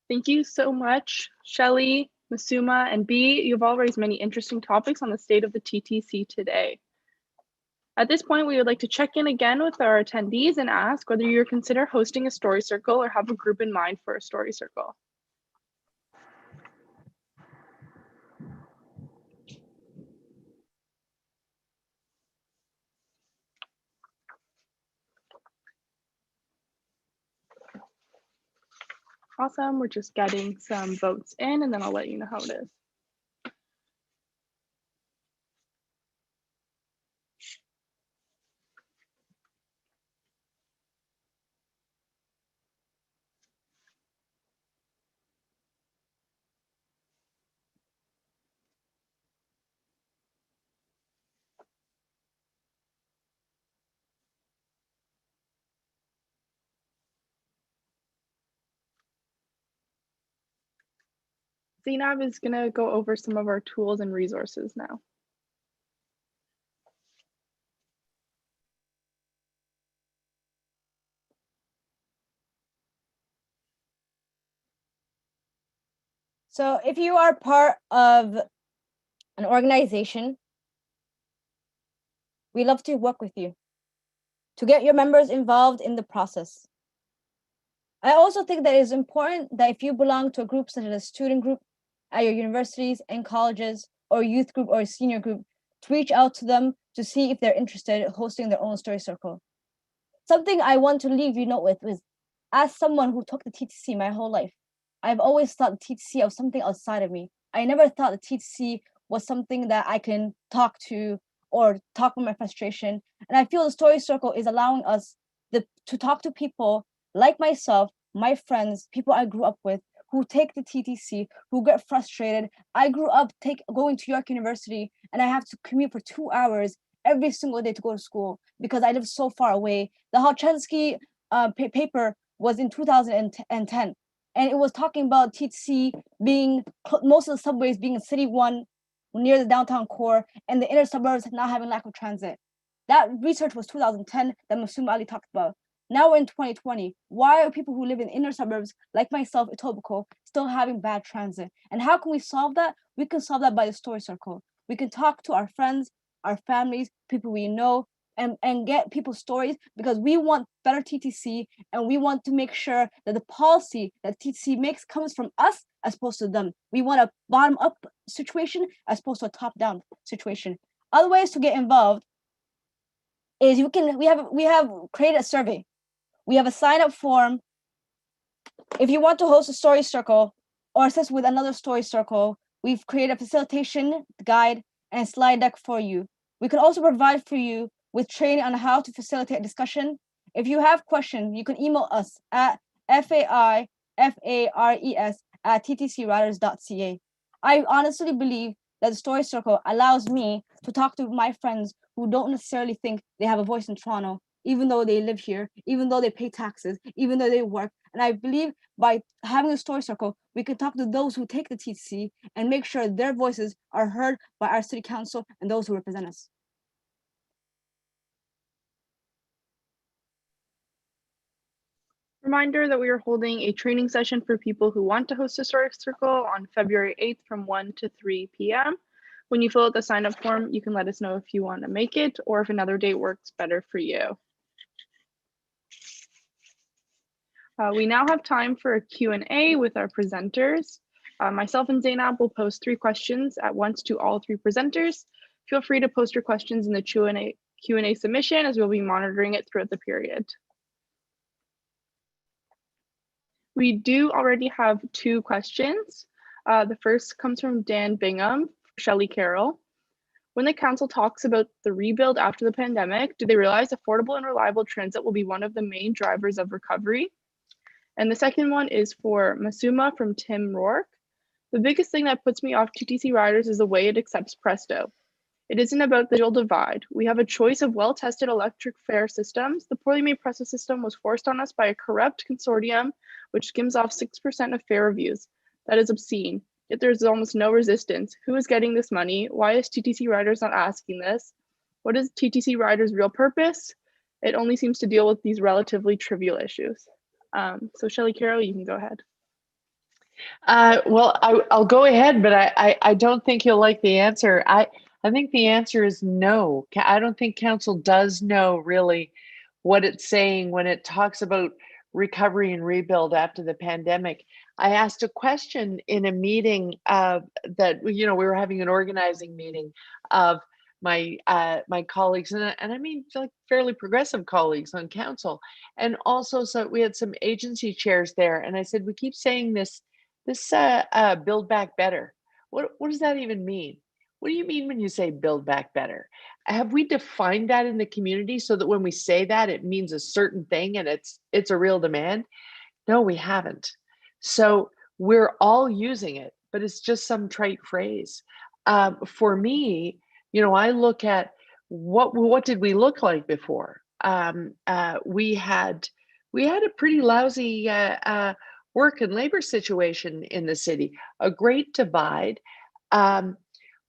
Thank you so much, Shelley, Masuma, and B. You've all raised many interesting topics on the state of the TTC today. At this point, we would like to check in again with our attendees and ask whether you're consider hosting a story circle or have a group in mind for a story circle. Awesome. We're just getting some votes in, and then I'll let you know how it is. Zainab is going to go over some of our tools and resources now. So if you are part of an organization, we love to work with you to get your members involved in the process. I also think that it is important that if you belong to a group such as a student group at your universities and colleges, or a youth group or a senior group, to reach out to them to see if they're interested in hosting their own story circle. Something I want to leave you note with is, as someone who took the TTC my whole life, I've always thought the TTC was something outside of me. I never thought the TTC was something that I can talk to or talk about my frustration. And I feel the story circle is allowing us to talk to people like myself, my friends, people I grew up with, who take the TTC, who get frustrated. I grew up going to York University, and I have to commute for 2 hours every single day to go to school because I live so far away. The Halchansky paper was in 2010, and it was talking about TTC being most of the subways being in City 1 near the downtown core, and the inner suburbs not having lack of transit. That research was 2010 that Masoom Ali talked about. Now we're in 2020. Why are people who live in inner suburbs, like myself, Etobicoke, still having bad transit? And how can we solve that? We can solve that by the story circle. We can talk to our friends, our families, people we know, and get people's stories, because we want better TTC, and we want to make sure that the policy that TTC makes comes from us as opposed to them. We want a bottom-up situation as opposed to a top-down situation. Other ways to get involved is we have created a survey. We have a sign-up form. If you want to host a story circle or assist with another story circle, we've created a facilitation guide and slide deck for you. We can also provide for you with training on how to facilitate discussion. If you have questions, you can email us at faifares@ttcriders.ca. I honestly believe that the story circle allows me to talk to my friends who don't necessarily think they have a voice in Toronto, even though they live here, even though they pay taxes, even though they work. And I believe by having a story circle, we can talk to those who take the TTC and make sure their voices are heard by our city council and those who represent us. Reminder that we are holding a training session for people who want to host a story circle on February 8th from 1 to 3 p.m. When you fill out the sign-up form, you can let us know if you want to make it or if another date works better for you. We now have time for a Q&A with our presenters. Myself and Zainab will pose 3 questions at once to all 3 presenters. Feel free to post your questions in the Q&A submission, as we'll be monitoring it throughout the period. We do already have 2 questions. The first comes from Dan Bingham, Shelley Carroll. When the council talks about the rebuild after the pandemic, do they realize affordable and reliable transit will be one of the main drivers of recovery? And the second one is for Masuma from Tim Rourke. The biggest thing that puts me off TTC riders is the way it accepts Presto. It isn't about the digital divide. We have a choice of well-tested electric fare systems. The poorly made Presto system was forced on us by a corrupt consortium, which skims off 6% of fare reviews. That is obscene. Yet there's almost no resistance. Who is getting this money? Why is TTC riders not asking this? What is TTC riders' real purpose? It only seems to deal with these relatively trivial issues. So Shelley Carroll, you can go ahead. Well, I'll go ahead, but I don't think you'll like the answer. I think the answer is no. I don't think council does know really what it's saying when it talks about recovery and rebuild after the pandemic. I asked a question in a meeting that, we were having an organizing meeting of my colleagues, and I mean like fairly progressive colleagues on council, and also so we had some agency chairs there, and I said, we keep saying this build back better. What does that even mean? What do you mean when you say build back better? Have we defined that in the community so that when we say that it means a certain thing and it's a real demand? No, we haven't. So we're all using it, but it's just some trite phrase. For me, you know, I look at what did we look like before? We had a pretty lousy work and labor situation in the city, a great divide,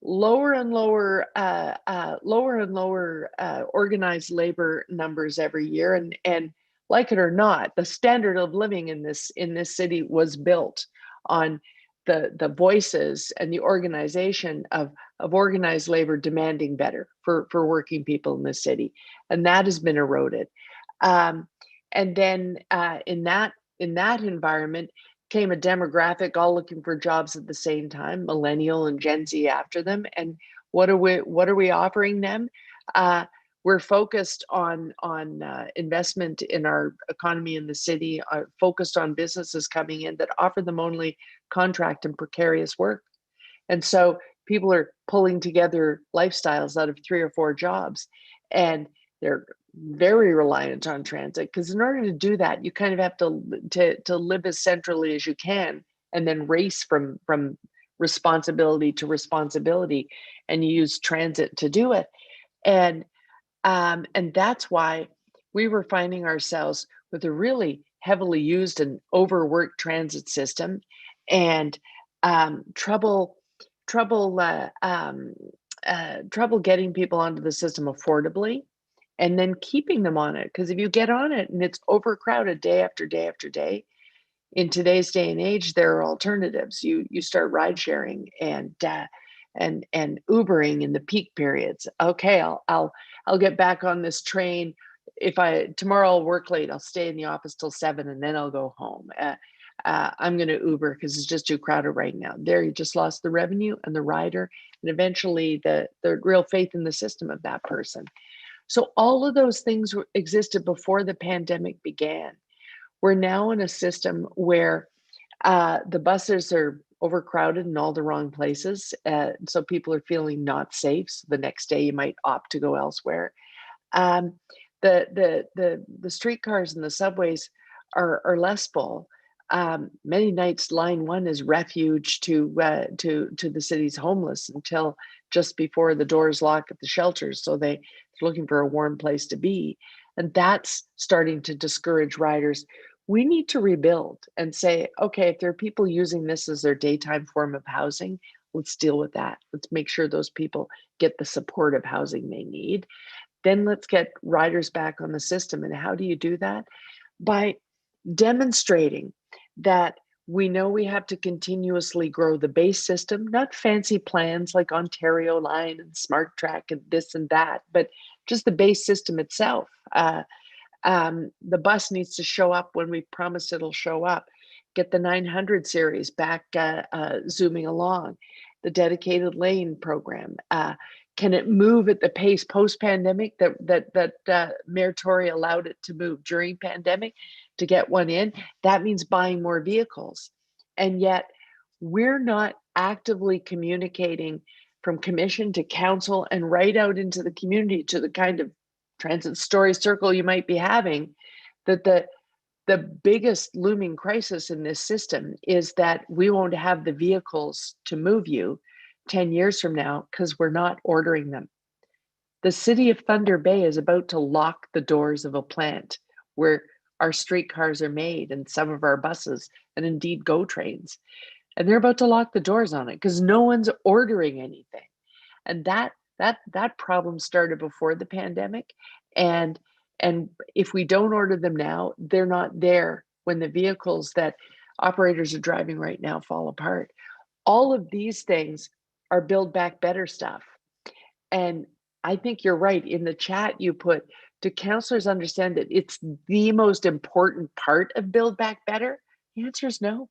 lower and lower organized labor numbers every year, and like it or not, the standard of living in this city was built on the voices and the organization of organized labor demanding better for working people in the city, and that has been eroded. And then in that environment came a demographic all looking for jobs at the same time, millennial and Gen Z after them. And what are we offering them? We're focused on investment in our economy in the city, focused on businesses coming in that offer them only contract and precarious work. And so people are pulling together lifestyles out of 3 or 4 jobs, and they're very reliant on transit, because in order to do that, you kind of have to live as centrally as you can, and then race from responsibility to responsibility, and you use transit to do it. And that's why we were finding ourselves with a really heavily used and overworked transit system, and trouble getting people onto the system affordably, and then keeping them on it. Because if you get on it and it's overcrowded day after day after day, in today's day and age, there are alternatives. You start ride sharing and Ubering in the peak periods. Okay, I'll get back on this train. If tomorrow I'll work late, I'll stay in the office till 7 and then I'll go home. I'm going to Uber because it's just too crowded right now. There, you just lost the revenue and the rider, and eventually the real faith in the system of that person. So all of those things existed before the pandemic began. We're now in a system where the buses are overcrowded in all the wrong places. So people are feeling not safe. So the next day you might opt to go elsewhere. The streetcars and the subways are less full. Many nights line 1 is refuge to the city's homeless until just before the doors lock at the shelters. So they're looking for a warm place to be. And that's starting to discourage riders. We need to rebuild and say, okay, if there are people using this as their daytime form of housing, let's deal with that. Let's make sure those people get the supportive housing they need. Then let's get riders back on the system. And how do you do that? By demonstrating that we know we have to continuously grow the base system, not fancy plans like Ontario Line and Smart Track and this and that, but just the base system itself. The bus needs to show up when we promised it'll show up. Get the 900 series back zooming along. The dedicated lane program. Can it move at the pace post-pandemic that Mayor Tory allowed it to move during pandemic to get one in? That means buying more vehicles. And yet we're not actively communicating from commission to council and right out into the community to the kind of transit story circle you might be having, that the biggest looming crisis in this system is that we won't have the vehicles to move you 10 years from now because we're not ordering them. The city of Thunder Bay is about to lock the doors of a plant where our streetcars are made and some of our buses and indeed GO trains. And they're about to lock the doors on it because no one's ordering anything. And that problem started before the pandemic. And if we don't order them now, they're not there when the vehicles that operators are driving right now fall apart. All of these things are Build Back Better stuff. And I think you're right. In the chat you put, do councillors understand that it's the most important part of Build Back Better? The answer is no.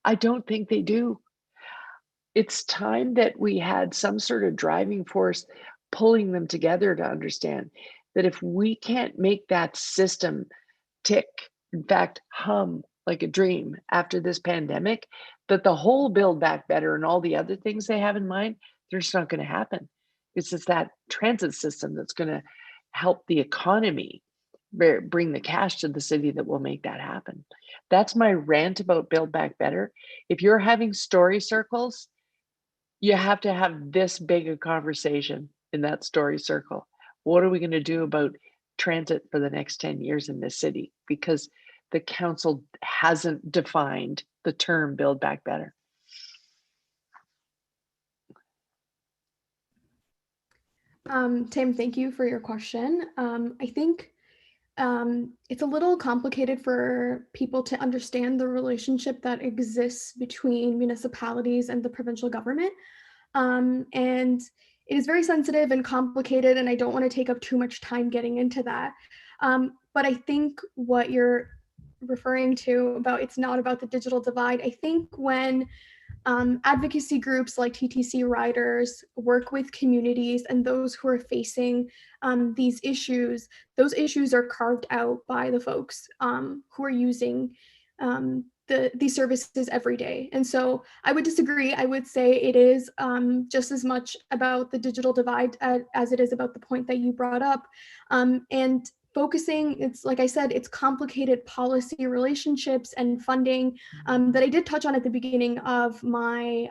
I don't think they do. It's time that we had some sort of driving force pulling them together to understand that if we can't make that system tick, in fact, hum like a dream after this pandemic, that the whole Build Back Better and all the other things they have in mind, they're just not going to happen. It's just that transit system that's going to help the economy bring the cash to the city that will make that happen. That's my rant about Build Back Better. If you're having story circles, you have to have this big a conversation in that story circle. What are we going to do about transit for the next 10 years in this city? Because the council hasn't defined the term Build Back Better. Tim, thank you for your question. I think it's a little complicated for people to understand the relationship that exists between municipalities and the provincial government. And it is very sensitive and complicated, and I don't want to take up too much time getting into that. But I think what you're referring to about it's not about the digital divide, I think when advocacy groups like TTCriders work with communities and those who are facing these issues, those issues are carved out by the folks who are using these services every day. And so I would disagree. I would say it is just as much about the digital divide as it is about the point that you brought up. And focusing, it's like I said, it's complicated policy relationships and funding that I did touch on at the beginning of my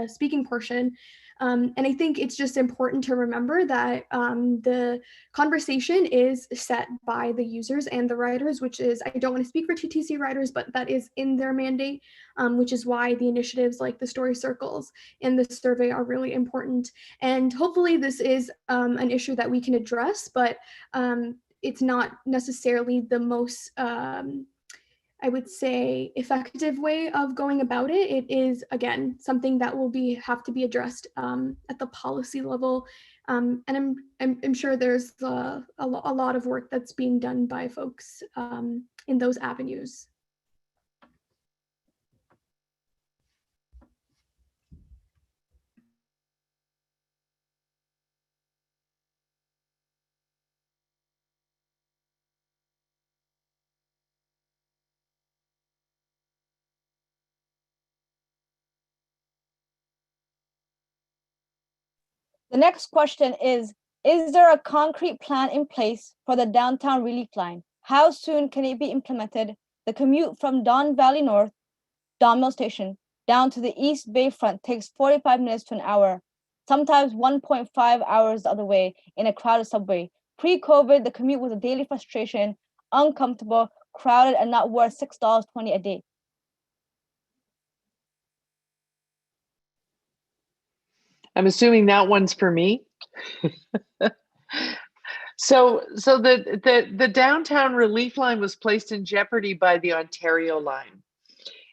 speaking portion. And I think it's just important to remember that the conversation is set by the users and the riders, which is, I don't want to speak for TTCriders, but that is in their mandate, which is why the initiatives like the story circles and the survey are really important. And hopefully this is an issue that we can address, but it's not necessarily the most I would say, effective way of going about it. It is, again, something that will have to be addressed at the policy level. And I'm sure there's a lot of work that's being done by folks in those avenues. The next question is there a concrete plan in place for the downtown relief line? How soon can it be implemented? The commute from Don Valley North, Don Mill Station, down to the East Bay front takes 45 minutes to an hour, sometimes 1.5 hours the other way in a crowded subway. Pre-COVID, the commute was a daily frustration, uncomfortable, crowded, and not worth $6.20 a day. I'm assuming that one's for me. So the downtown relief line was placed in jeopardy by the Ontario line.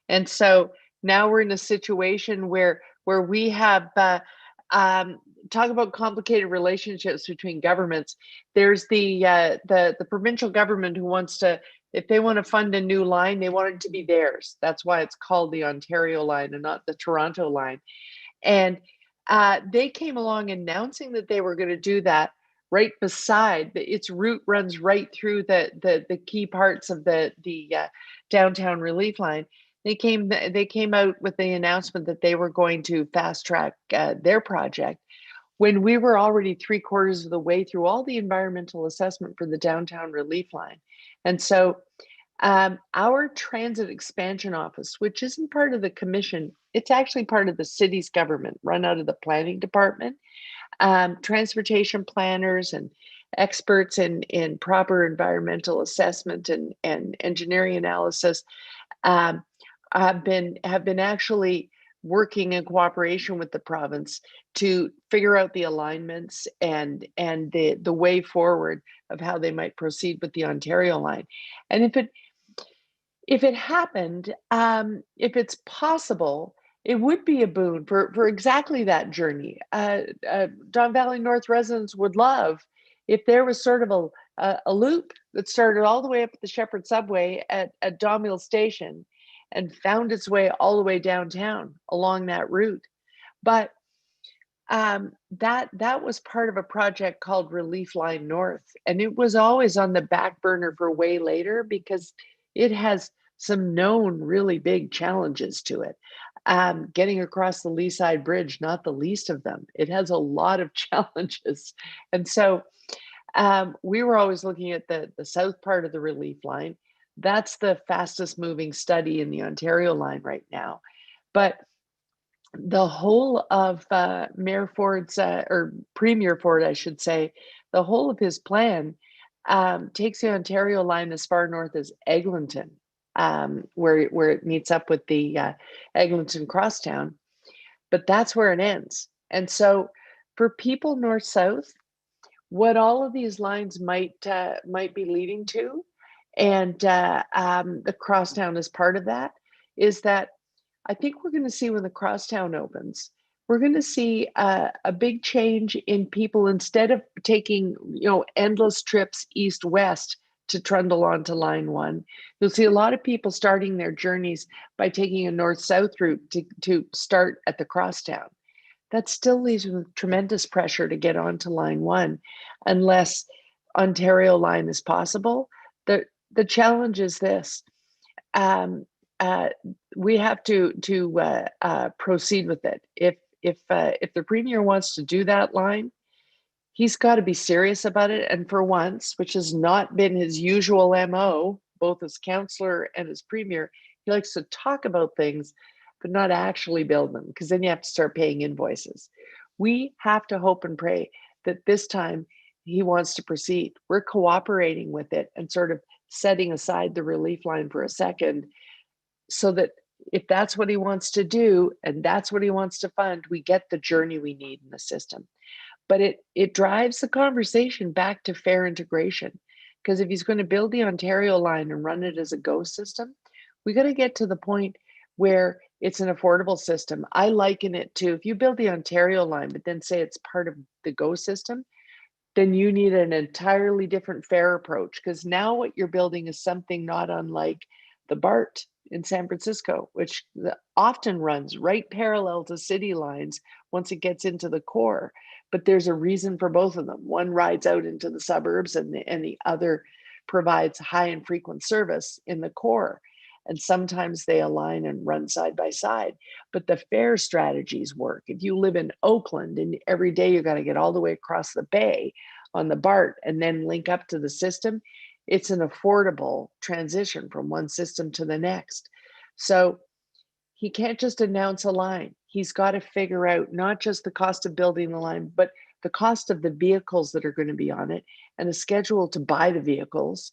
And so now we're in a situation where we have, talk about complicated relationships between governments. There's the provincial government who wants to, if they want to fund a new line, they want it to be theirs. That's why it's called the Ontario line and not the Toronto line. And they came along announcing that they were going to do that right beside its route runs right through the key parts of the downtown relief line. They came out with the announcement that they were going to fast track their project when we were already 3/4 of the way through all the environmental assessment for the downtown relief line. And so our transit expansion office, which isn't part of the commission, it's actually part of the city's government, run out of the planning department. Transportation planners and experts in proper environmental assessment and engineering analysis have been actually working in cooperation with the province to figure out the alignments and the way forward of how they might proceed with the Ontario line. And if it happened, if it's possible, it would be a boon for exactly that journey. Don Valley North residents would love if there was sort of a loop that started all the way up at the Shepherd subway at Don Mill Station and found its way all the way downtown along that route. But that was part of a project called Relief Line North, and it was always on the back burner for way later because it has some known really big challenges to it. Getting across the Lee Side Bridge, not the least of them. It has a lot of challenges, and so we were always looking at the south part of the Relief Line. That's the fastest moving study in the Ontario line right now, but the whole of Mayor Ford's, or Premier Ford, I should say, the whole of his plan takes the Ontario line as far north as Eglinton, where it meets up with the Eglinton Crosstown, but that's where it ends. And so for people north-south, what all of these lines might be leading to, and the Crosstown is part of that, is that I think we're going to see when the Crosstown opens, we're going to see a big change in people. Instead of taking, endless trips east-west to trundle onto Line 1, you'll see a lot of people starting their journeys by taking a north-south route to start at the Crosstown. That still leaves with tremendous pressure to get onto Line 1 unless Ontario line is possible. The challenge is this. We have to proceed with it. If the Premier wants to do that line, he's got to be serious about it. And for once, which has not been his usual MO, both as councillor and as Premier, he likes to talk about things, but not actually build them, because then you have to start paying invoices. We have to hope and pray that this time he wants to proceed. We're cooperating with it and sort of setting aside the relief line for a second, so that if that's what he wants to do and that's what he wants to fund, we get the journey we need in the system. But it drives the conversation back to fare integration, because if he's going to build the Ontario line and run it as a GO system, we got to get to the point where it's an affordable system. I liken it to, if you build the Ontario line, but then say it's part of the GO system, then you need an entirely different fare approach, because now what you're building is something not unlike the BART in San Francisco, which often runs right parallel to city lines once it gets into the core. But there's a reason for both of them. One rides out into the suburbs, and the other provides high and frequent service in the core. And sometimes they align and run side by side, but the fare strategies work. If you live in Oakland and every day you got to get all the way across the bay on the BART and then link up to the system, it's an affordable transition from one system to the next. So he can't just announce a line. He's got to figure out not just the cost of building the line, but the cost of the vehicles that are going to be on it, and a schedule to buy the vehicles.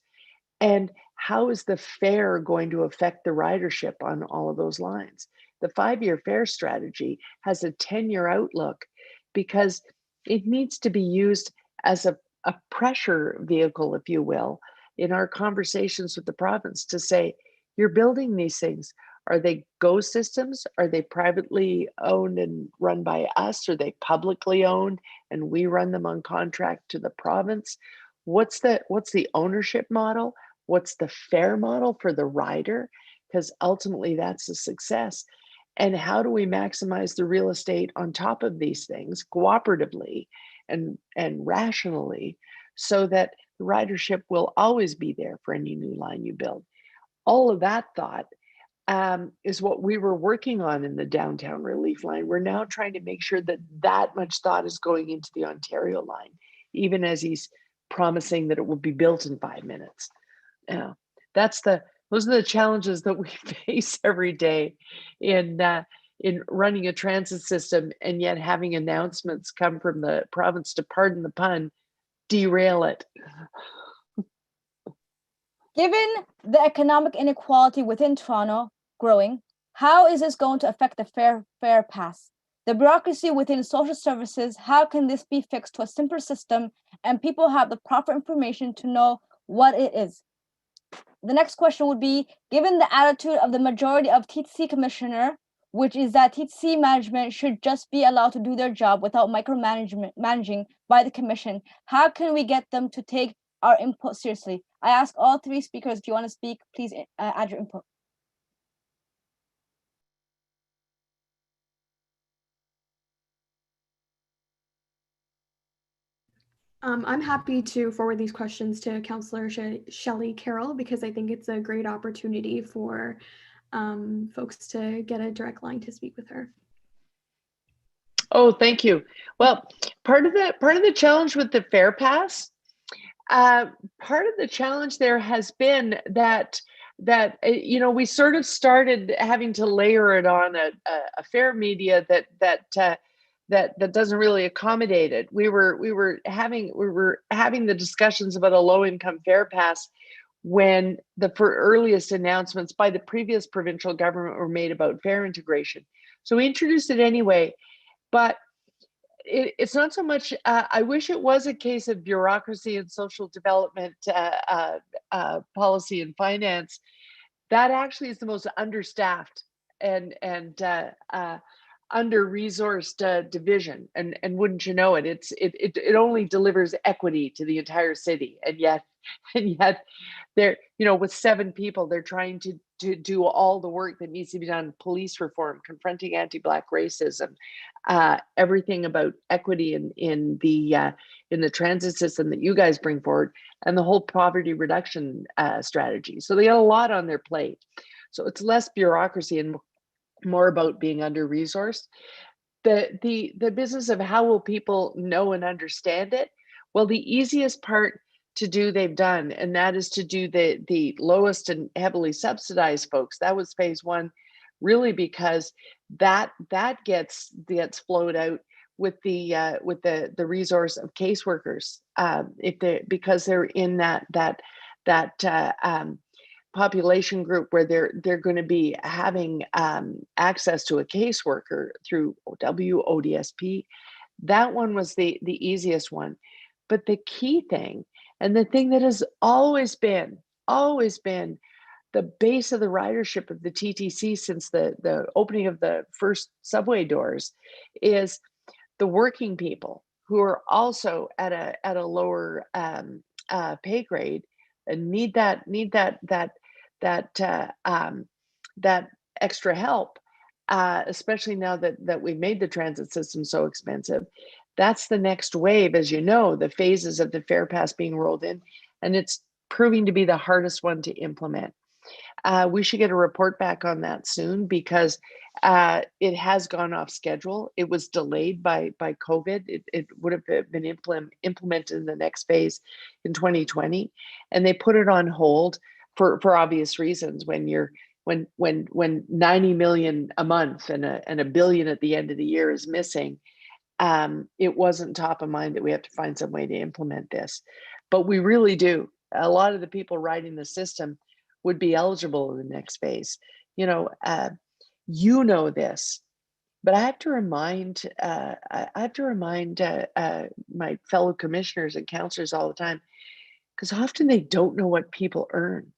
And how is the fare going to affect the ridership on all of those lines? The 5-year fare strategy has a 10-year outlook, because it needs to be used as a pressure vehicle, if you will, in our conversations with the province to say, you're building these things. Are they GO systems? Are they privately owned and run by us? Are they publicly owned and we run them on contract to the province? What's the ownership model? What's the fare model for the rider? Because ultimately that's a success. And how do we maximize the real estate on top of these things cooperatively and rationally, so that the ridership will always be there for any new line you build? All of that thought is what we were working on in the downtown relief line. We're now trying to make sure that much thought is going into the Ontario line, even as he's promising that it will be built in 5 minutes. Those are the challenges that we face every day in running a transit system, and yet having announcements come from the province to, pardon the pun, derail it. Given the economic inequality within Toronto growing, how is this going to affect the fare pass? The bureaucracy within social services, how can this be fixed to a simpler system and people have the proper information to know what it is? The next question would be, given the attitude of the majority of TTC commissioner, which is that TTC management should just be allowed to do their job without managing by the commission, how can we get them to take our input seriously? I ask all 3 speakers, if you want to speak, please add your input. I'm happy to forward these questions to Councillor Shelley Carroll because I think it's a great opportunity for folks to get a direct line to speak with her. Oh, thank you. Well, part of the challenge with the Fare Pass, part of the challenge there has been that we sort of started having to layer it on a fare media that doesn't really accommodate it. We were having the discussions about a low income Fare Pass when the earliest announcements by the previous provincial government were made about fare integration. So we introduced it anyway, but it's not so much, I wish it was a case of bureaucracy and social development policy and finance. That actually is the most understaffed and under-resourced division. And wouldn't you know it, it only delivers equity to the entire city. And yet they're, with 7 people, they're trying to do all the work that needs to be done: police reform, confronting anti-Black racism, everything about equity in the transit system that you guys bring forward, and the whole poverty reduction strategy. So they got a lot on their plate. So it's less bureaucracy and more about being under-resourced. The business of how will people know and understand it? Well, the easiest part to do they've done, and that is to do the lowest and heavily subsidized folks. That was phase 1, really, because that gets flowed out with the resource of caseworkers, because they're in that population group where they're going to be having access to a caseworker through OW, ODSP. That one was the easiest one. But the key thing, and the thing that has always been the base of the ridership of the TTC since the opening of the first subway doors, is the working people who are also at a lower pay grade and need that extra help, especially now that we've made the transit system so expensive. That's the next wave, as you know, the phases of the Fare Pass being rolled in, and it's proving to be the hardest one to implement. We should get a report back on that soon, because it has gone off schedule. It was delayed by COVID. It would have been implemented in the next phase in 2020, and they put it on hold for obvious reasons. When 90 million a month and a billion at the end of the year is missing, it wasn't top of mind that we have to find some way to implement this. But we really do. A lot of the people riding the system would be eligible in the next phase. This, but I have to remind my fellow commissioners and councillors all the time, because often they don't know what people earn.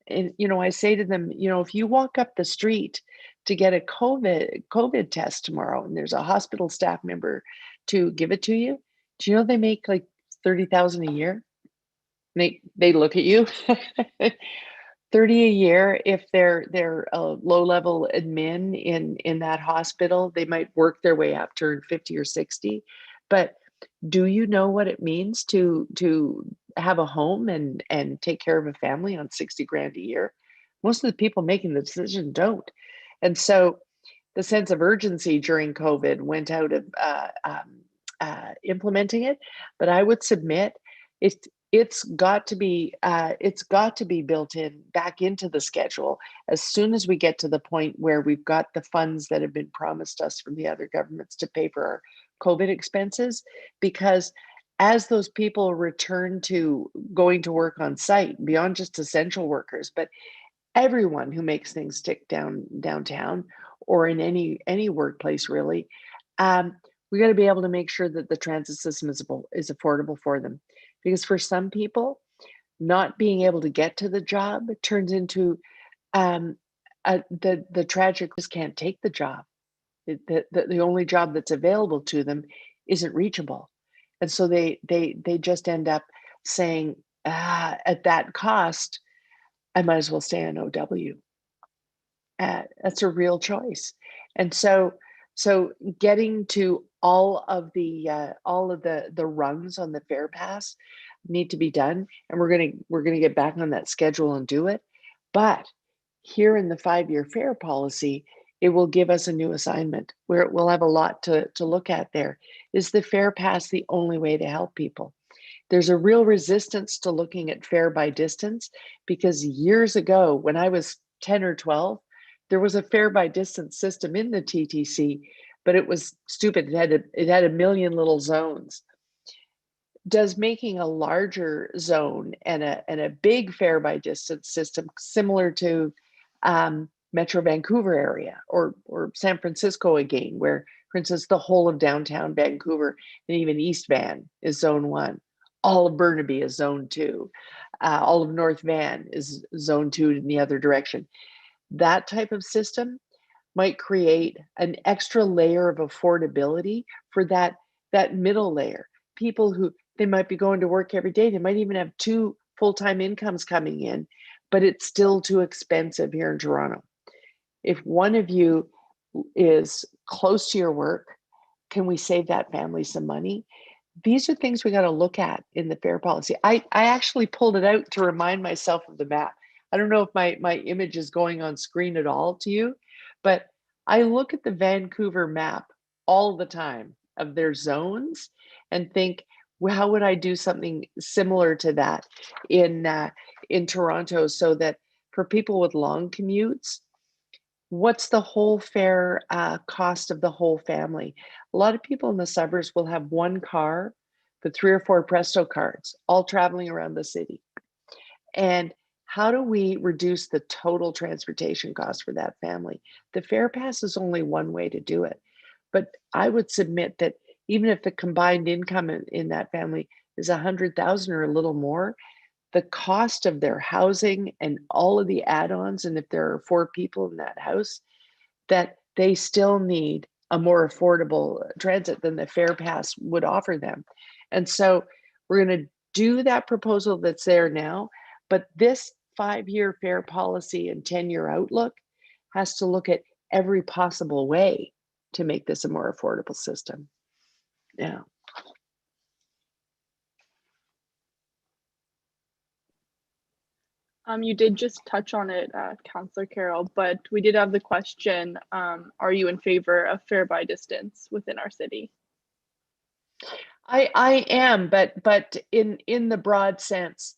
And I say to them, if you walk up the street to get a COVID test tomorrow, and there's a hospital staff member to give it to you, do you know they make like 30,000 a year? They look at you. 30 a year. If they're a low-level admin in that hospital, they might work their way up to 50 or 60. But do you know what it means to have a home and take care of a family on 60 grand a year? Most of the people making the decision don't. And so the sense of urgency during COVID went out of implementing it. But I would submit it's got to be built back into the schedule as soon as we get to the point where we've got the funds that have been promised us from the other governments to pay for our COVID expenses. Because as those people return to going to work on site, beyond just essential workers, but everyone who makes things tick downtown or in any workplace, really, we got to be able to make sure that the transit system is affordable for them. Because for some people, not being able to get to the job turns into the tragic just can't take the job. The only job that's available to them isn't reachable. And so they just end up saying, at that cost, I might as well stay on OW. That's a real choice. And so So getting to all of the runs on the fare pass need to be done, and we're gonna get back on that schedule and do it. But here in the 5-year fare policy, it will give us a new assignment where we'll have a lot to look at there. Is the fare pass the only way to help people? There's a real resistance to looking at fare by distance, because years ago, when I was 10 or 12, there was a fare by distance system in the TTC, but it was stupid. It had a million little zones. Does making a larger zone and a big fare by distance system similar to Metro Vancouver area or San Francisco again, where, for instance, the whole of downtown Vancouver and even East Van is zone 1. All of Burnaby is zone 2. All of North Van is zone 2 in the other direction. That type of system might create an extra layer of affordability for that middle layer. People who, they might be going to work every day. They might even have 2 full-time incomes coming in, but it's still too expensive here in Toronto. If one of you is close to your work, can we save that family some money? These are things we got to look at in the fare policy. I actually pulled it out to remind myself of the map. I don't know if my image is going on screen at all to you, but I look at the Vancouver map all the time of their zones and think, well, how would I do something similar to that in Toronto, so that for people with long commutes, what's the whole fare cost of the whole family? A lot of people in the suburbs will have one car, but 3 or 4 Presto cards, all traveling around the city. And how do we reduce the total transportation cost for that family? The fare pass is only one way to do it. But I would submit that even if the combined income in that family is 100,000 or a little more, the cost of their housing and all of the add-ons, and if there are 4 people in that house, that they still need a more affordable transit than the fare pass would offer them. And so we're going to do that proposal that's there now, but this 5-year fare policy and 10-year outlook has to look at every possible way to make this a more affordable system. Yeah. You did just touch on it, Councillor Carroll, but we did have the question, are you in favor of fare by distance within our city? I am, but in the broad sense.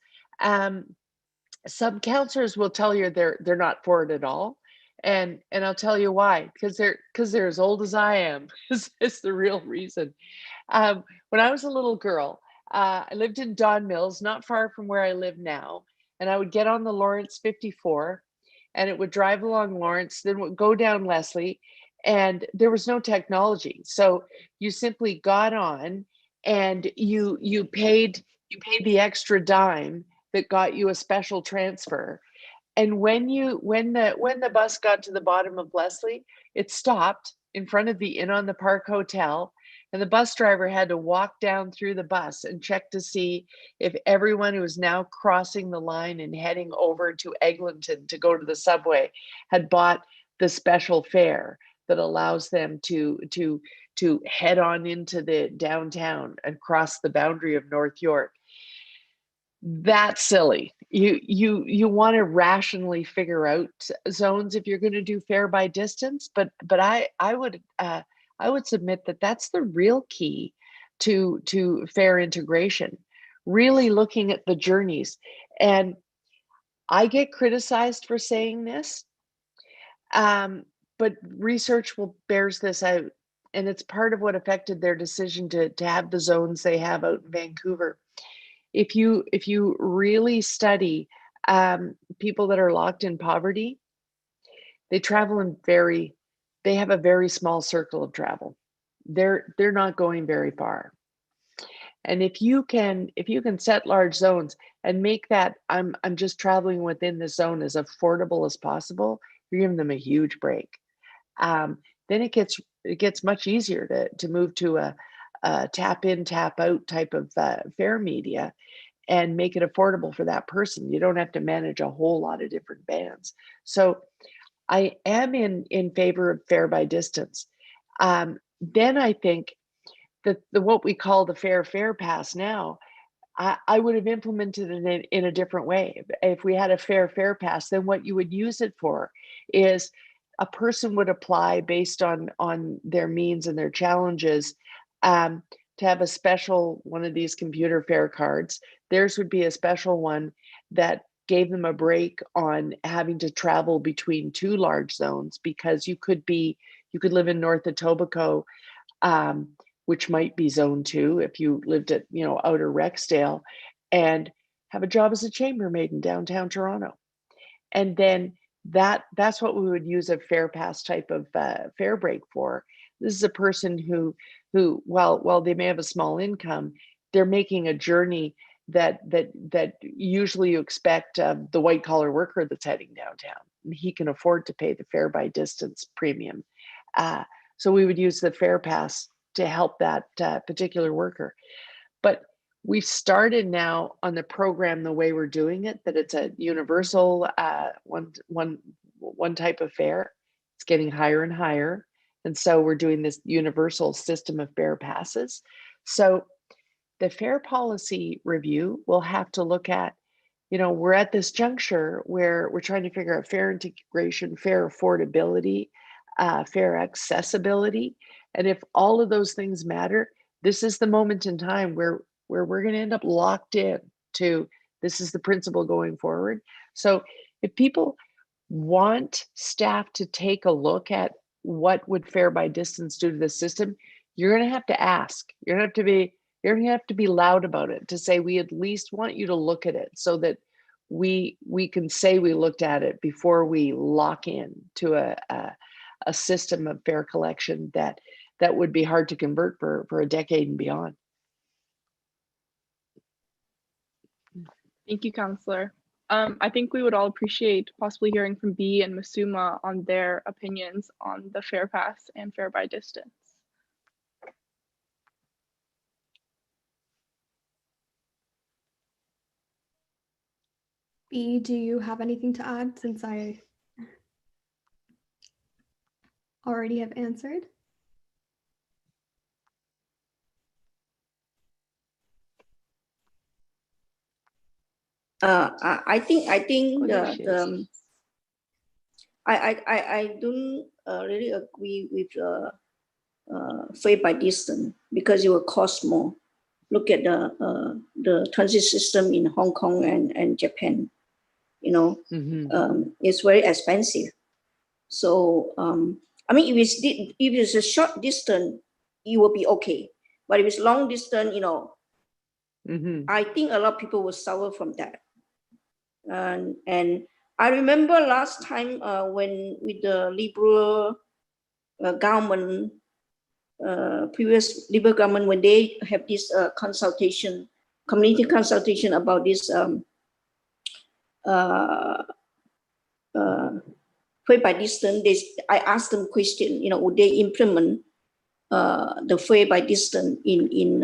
Some councillors will tell you they're not for it at all. And I'll tell you why, because they're as old as I am. Is the real reason. When I was a little girl, I lived in Don Mills, not far from where I live now, and I would get on the Lawrence 54, and it would drive along Lawrence, then would go down Leslie, and there was no technology, so you simply got on, and you paid the extra dime that got you a special transfer. And when the bus got to the bottom of Leslie, it stopped in front of the Inn on the Park Hotel, and the bus driver had to walk down through the bus and check to see if everyone who was now crossing the line and heading over to Eglinton to go to the subway had bought the special fare that allows them to head on into the downtown and cross the boundary of North York. That's silly. You want to rationally figure out zones if you're going to do fare by distance, but I would submit that that's the real key to fare integration, really looking at the journeys. And I get criticized for saying this, but research bears this out, and it's part of what affected their decision to have the zones they have out in Vancouver. If you really study people that are locked in poverty, they travel they have a very small circle of travel. They're not going very far. And if you can set large zones and make that I'm just traveling within the zone as affordable as possible, you're giving them a huge break. Then it gets much easier to move to a tap in, tap out type of fare media and make it affordable for that person. You don't have to manage a whole lot of different bands. So I am in favor of fare by distance. Then I think that what we call the fare pass now, I would have implemented it in a different way. If we had a fare pass, then what you would use it for is a person would apply based on their means and their challenges, to have a special one of these computer fare cards. Theirs would be a special one that gave them a break on having to travel between two large zones, because you could live in North Etobicoke, which might be zone 2 if you lived at, outer Rexdale, and have a job as a chambermaid in downtown Toronto. And then that's what we would use a fare pass type of fare break for. This is a person who while they may have a small income, they're making a journey that usually you expect the white collar worker that's heading downtown. He can afford to pay the fare by distance premium. So we would use the fare pass to help that particular worker. But we've started now on the program the way we're doing it, that it's a universal one type of fare. It's getting higher and higher. And so we're doing this universal system of fare passes. So the fare policy review will have to look at, we're at this juncture where we're trying to figure out fare integration, fare affordability, fare accessibility. And if all of those things matter, this is the moment in time where we're going to end up locked in to this is the principle going forward. So if people want staff to take a look at what would fare by distance do to the system, you're going to have to ask. You're going to have to be loud about it, to say we at least want you to look at it, so that we can say we looked at it before we lock in to a system of fare collection that would be hard to convert for a decade and beyond. Thank you, Councillor. I think we would all appreciate possibly hearing from Bee and Masuma on their opinions on the fare pass and fare by distance. Bee, do you have anything to add, since I already have answered? I think I don't really agree with fare by distance, because it will cost more. Look at the transit system in Hong Kong and Japan. It's very expensive. So I mean, if it's a short distance, it will be okay. But if it's long distance, I think a lot of people will suffer from that. And I remember last time when with the Liberal government, previous Liberal government, when they have this community consultation about this fare by distance, I asked them question, would they implement the fare by distance in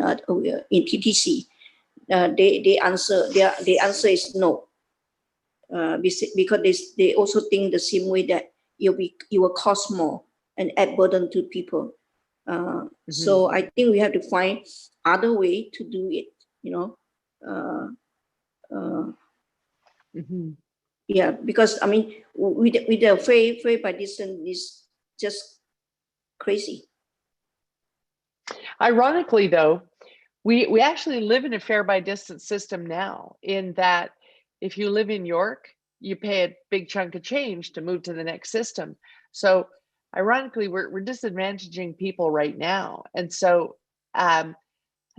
TTC? The answer is no. Because they also think the same way, that it will cost more and add burden to people. So I think we have to find other way to do it. Yeah, because I mean, with the fare by distance is just crazy. Ironically, though, we actually live in a fare by distance system now, in that if you live in York, you pay a big chunk of change to move to the next system. So ironically, we're disadvantaging people right now. And so I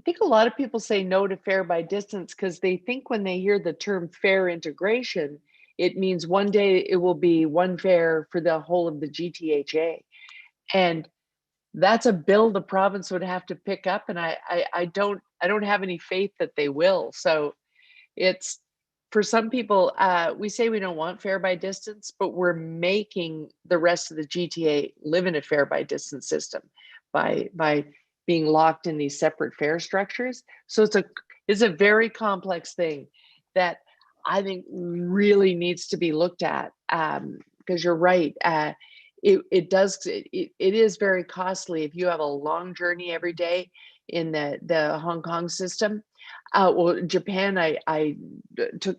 think a lot of people say no to fare by distance because they think when they hear the term fare integration, it means one day it will be one fare for the whole of the GTHA. And that's a bill the province would have to pick up. And I don't have any faith that they will. So it's, for some people, we say we don't want fare by distance, but we're making the rest of the GTA live in a fare by distance system by being locked in these separate fare structures. So it's a very complex thing that I think really needs to be looked at, because you're right. it is very costly if you have a long journey every day in the Hong Kong system. Well, Japan, I took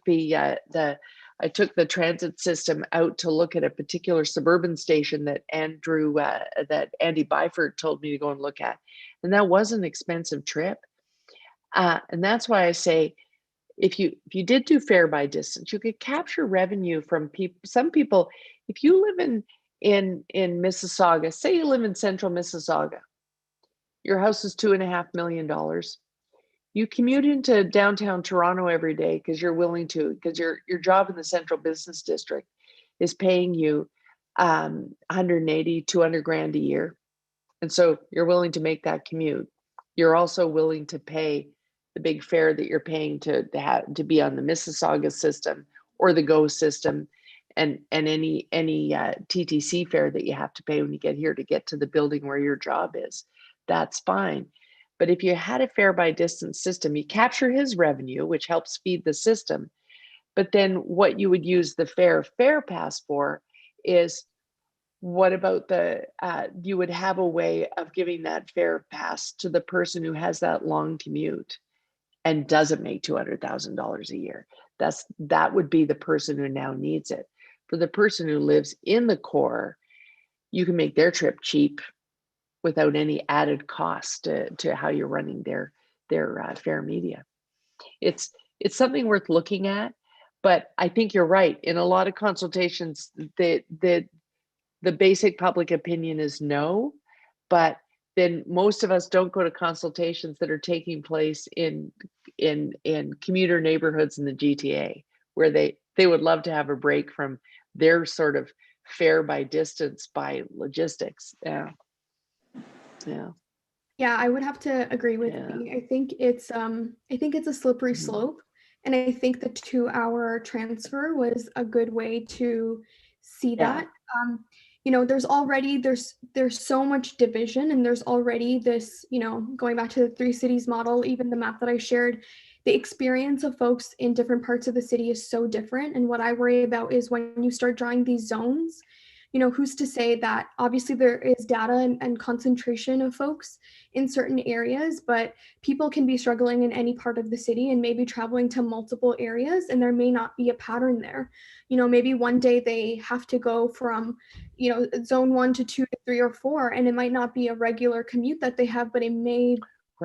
I took the transit system out to look at a particular suburban station that Andy Byford told me to go and look at, and that was an expensive trip. And that's why I say, if you did do fare by distance, you could capture revenue from people. Some people, if you live in Mississauga, say you live in central Mississauga, your house is $2.5 million. You commute into downtown Toronto every day because you're willing to, because your job in the central business district is paying you 180, 200 grand a year. And so you're willing to make that commute. You're also willing to pay the big fare that you're paying to be on the Mississauga system or the GO system, and any TTC fare that you have to pay when you get here to get to the building where your job is. That's fine. But if you had a fare by distance system, you capture his revenue, which helps feed the system. But then what you would use the fare pass for is, what about you would have a way of giving that fare pass to the person who has that long commute and doesn't make $200,000 a year. That would be the person who now needs it. For the person who lives in the core, you can make their trip cheap without any added cost to how you're running their fare media. It's something worth looking at, but I think you're right. In a lot of consultations, the basic public opinion is no, but then most of us don't go to consultations that are taking place in commuter neighborhoods in the GTA, where they would love to have a break from their sort of fare by distance by logistics. Yeah, I would have to agree with Lee. I think it's a slippery slope, and I think the 2-hour transfer was a good way to see that. You know, there's so much division, and there's already this, you know, going back to the 3 cities model, even the map that I shared, the experience of folks in different parts of the city is so different. And what I worry about is when you start drawing these zones, you know, who's to say that obviously there is data and concentration of folks in certain areas, but people can be struggling in any part of the city and maybe traveling to multiple areas, and there may not be a pattern there. You know, maybe one day they have to go from, you know, zone 1 to 2 to 3 or 4, and it might not be a regular commute that they have, but it may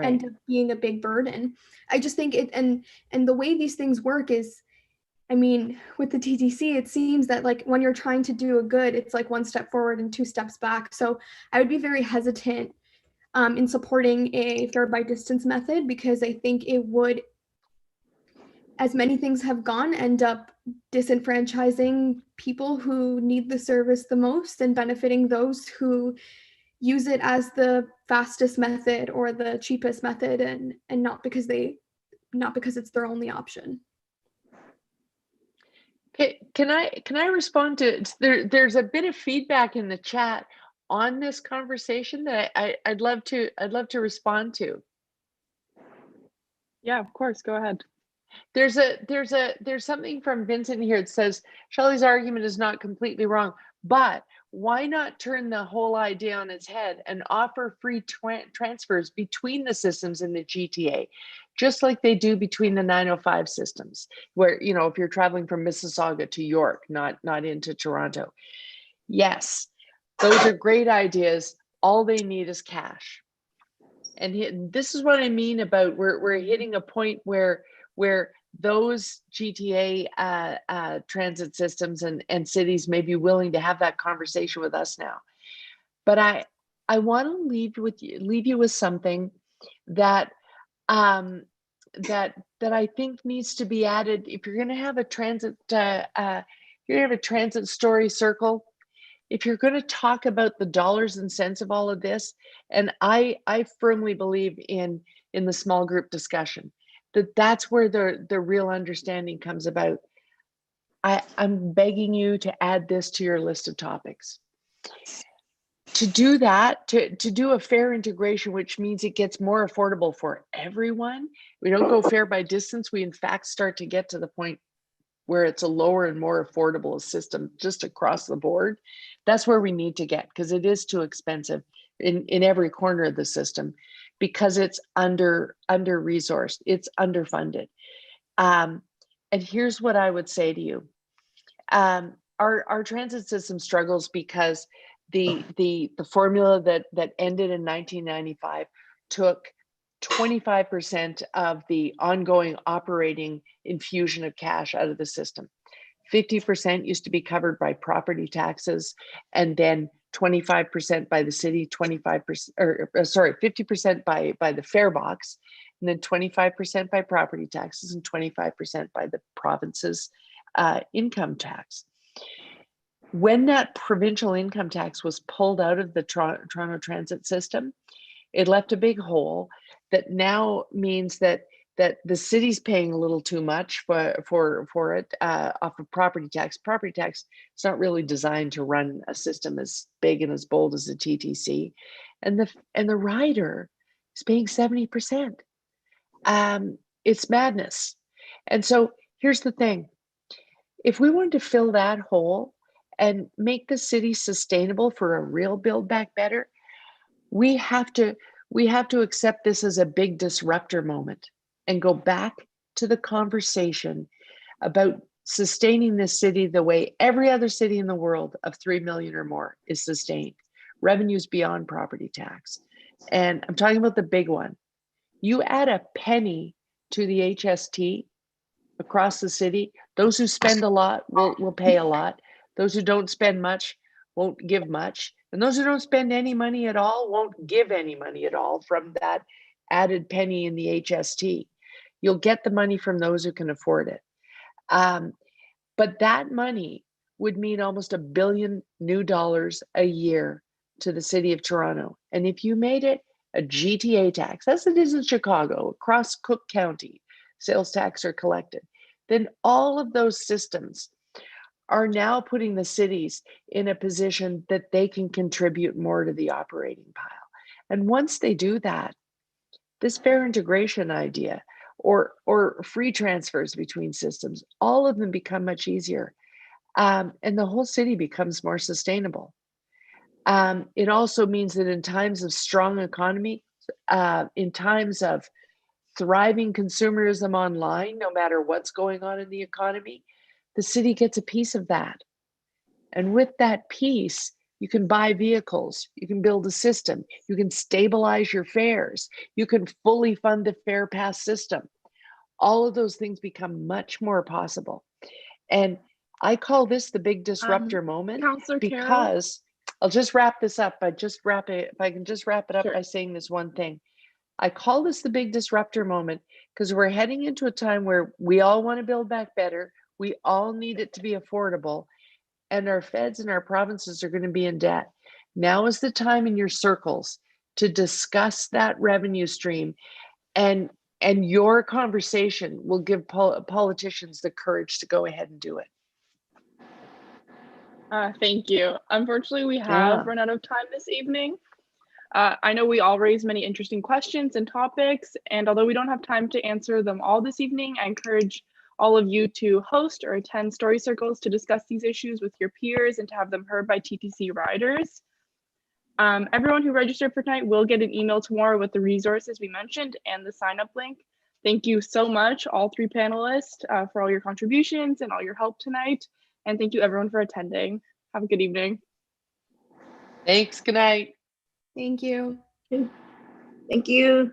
end up being a big burden. I just think and the way these things work is, I mean, with the TTC, it seems that like when you're trying to do a good, it's like 1 step forward and 2 steps back. So I would be very hesitant in supporting a fare by distance method, because I think it would, as many things have gone, end up disenfranchising people who need the service the most and benefiting those who use it as the fastest method or the cheapest method, and not because it's their only option. Can I respond to there's a bit of feedback in the chat on this conversation that I'd love to respond to. Yeah, of course, go ahead. There's something from Vincent here that says Shelley's argument is not completely wrong, but why not turn the whole idea on its head and offer free transfers between the systems in the GTA, just like they do between the 905 systems, where, you know, if you're traveling from Mississauga to York, not into Toronto. Yes, those are great ideas. All they need is cash. And this is what I mean about we're hitting a point where those GTA transit systems and cities may be willing to have that conversation with us now. But I want to leave you with something that that I think needs to be added. If you're going to have a transit, story circle, if you're going to talk about the dollars and cents of all of this, and I firmly believe in the small group discussion, that's where the real understanding comes about. I'm begging you to add this to your list of topics. To do that, to do a fare integration, which means it gets more affordable for everyone. We don't go fare by distance. We in fact start to get to the point where it's a lower and more affordable system just across the board. That's where we need to get, because it is too expensive in every corner of the system, because it's under resourced, it's underfunded. And here's what I would say to you. Our transit system struggles because the formula that ended in 1995 took 25% of the ongoing operating infusion of cash out of the system. 50% used to be covered by property taxes, and then 25% by the city, 25%, or sorry, 50% by the fare box, and then 25% by property taxes and 25% by the province's income tax. When that provincial income tax was pulled out of the Toronto transit system, it left a big hole that now means that the city's paying a little too much for it off of property tax. Property tax is not really designed to run a system as big and as bold as the TTC, and the rider is paying 70%. It's madness. And so here's the thing: if we wanted to fill that hole and make the city sustainable for a real Build Back Better, we have to accept this as a big disruptor moment and go back to the conversation about sustaining this city the way every other city in the world of 3 million or more is sustained. Revenues beyond property tax. And I'm talking about the big one. You add a penny to the HST across the city, those who spend a lot will pay a lot. Those who don't spend much won't give much. And those who don't spend any money at all won't give any money at all from that added penny in the HST. You'll get the money from those who can afford it. But that money would mean almost $1 billion new dollars a year to the city of Toronto. And if you made it a GTA tax, as it is in Chicago, across Cook County, sales tax are collected, then all of those systems are now putting the cities in a position that they can contribute more to the operating pile. And once they do that, this fare integration idea or free transfers between systems, all of them become much easier. And the whole city becomes more sustainable. It also means that in times of strong economy, in times of thriving consumerism online, no matter what's going on in the economy, the city gets a piece of that. And with that piece, you can buy vehicles, you can build a system, you can stabilize your fares, you can fully fund the fare pass system. All of those things become much more possible. And I call this the big disruptor moment, Councillor because I'll just wrap this up. If I can just wrap it up Sure. by saying this one thing. I call this the big disruptor moment because we're heading into a time where we all want to build back better. We all need it to be affordable, and our feds and our provinces are going to be in debt. Now is the time in your circles to discuss that revenue stream, and your conversation will give politicians the courage to go ahead and do it. Thank you. Unfortunately, we have run out of time this evening. I know we all raised many interesting questions and topics, and although we don't have time to answer them all this evening, I encourage all of you to host or attend story circles to discuss these issues with your peers and to have them heard by TTCriders. Everyone who registered for tonight will get an email tomorrow with the resources we mentioned and the sign up link. Thank you so much, all three panelists, for all your contributions and all your help tonight. And thank you everyone for attending. Have a good evening. Thanks, good night. Thank you. Thank you.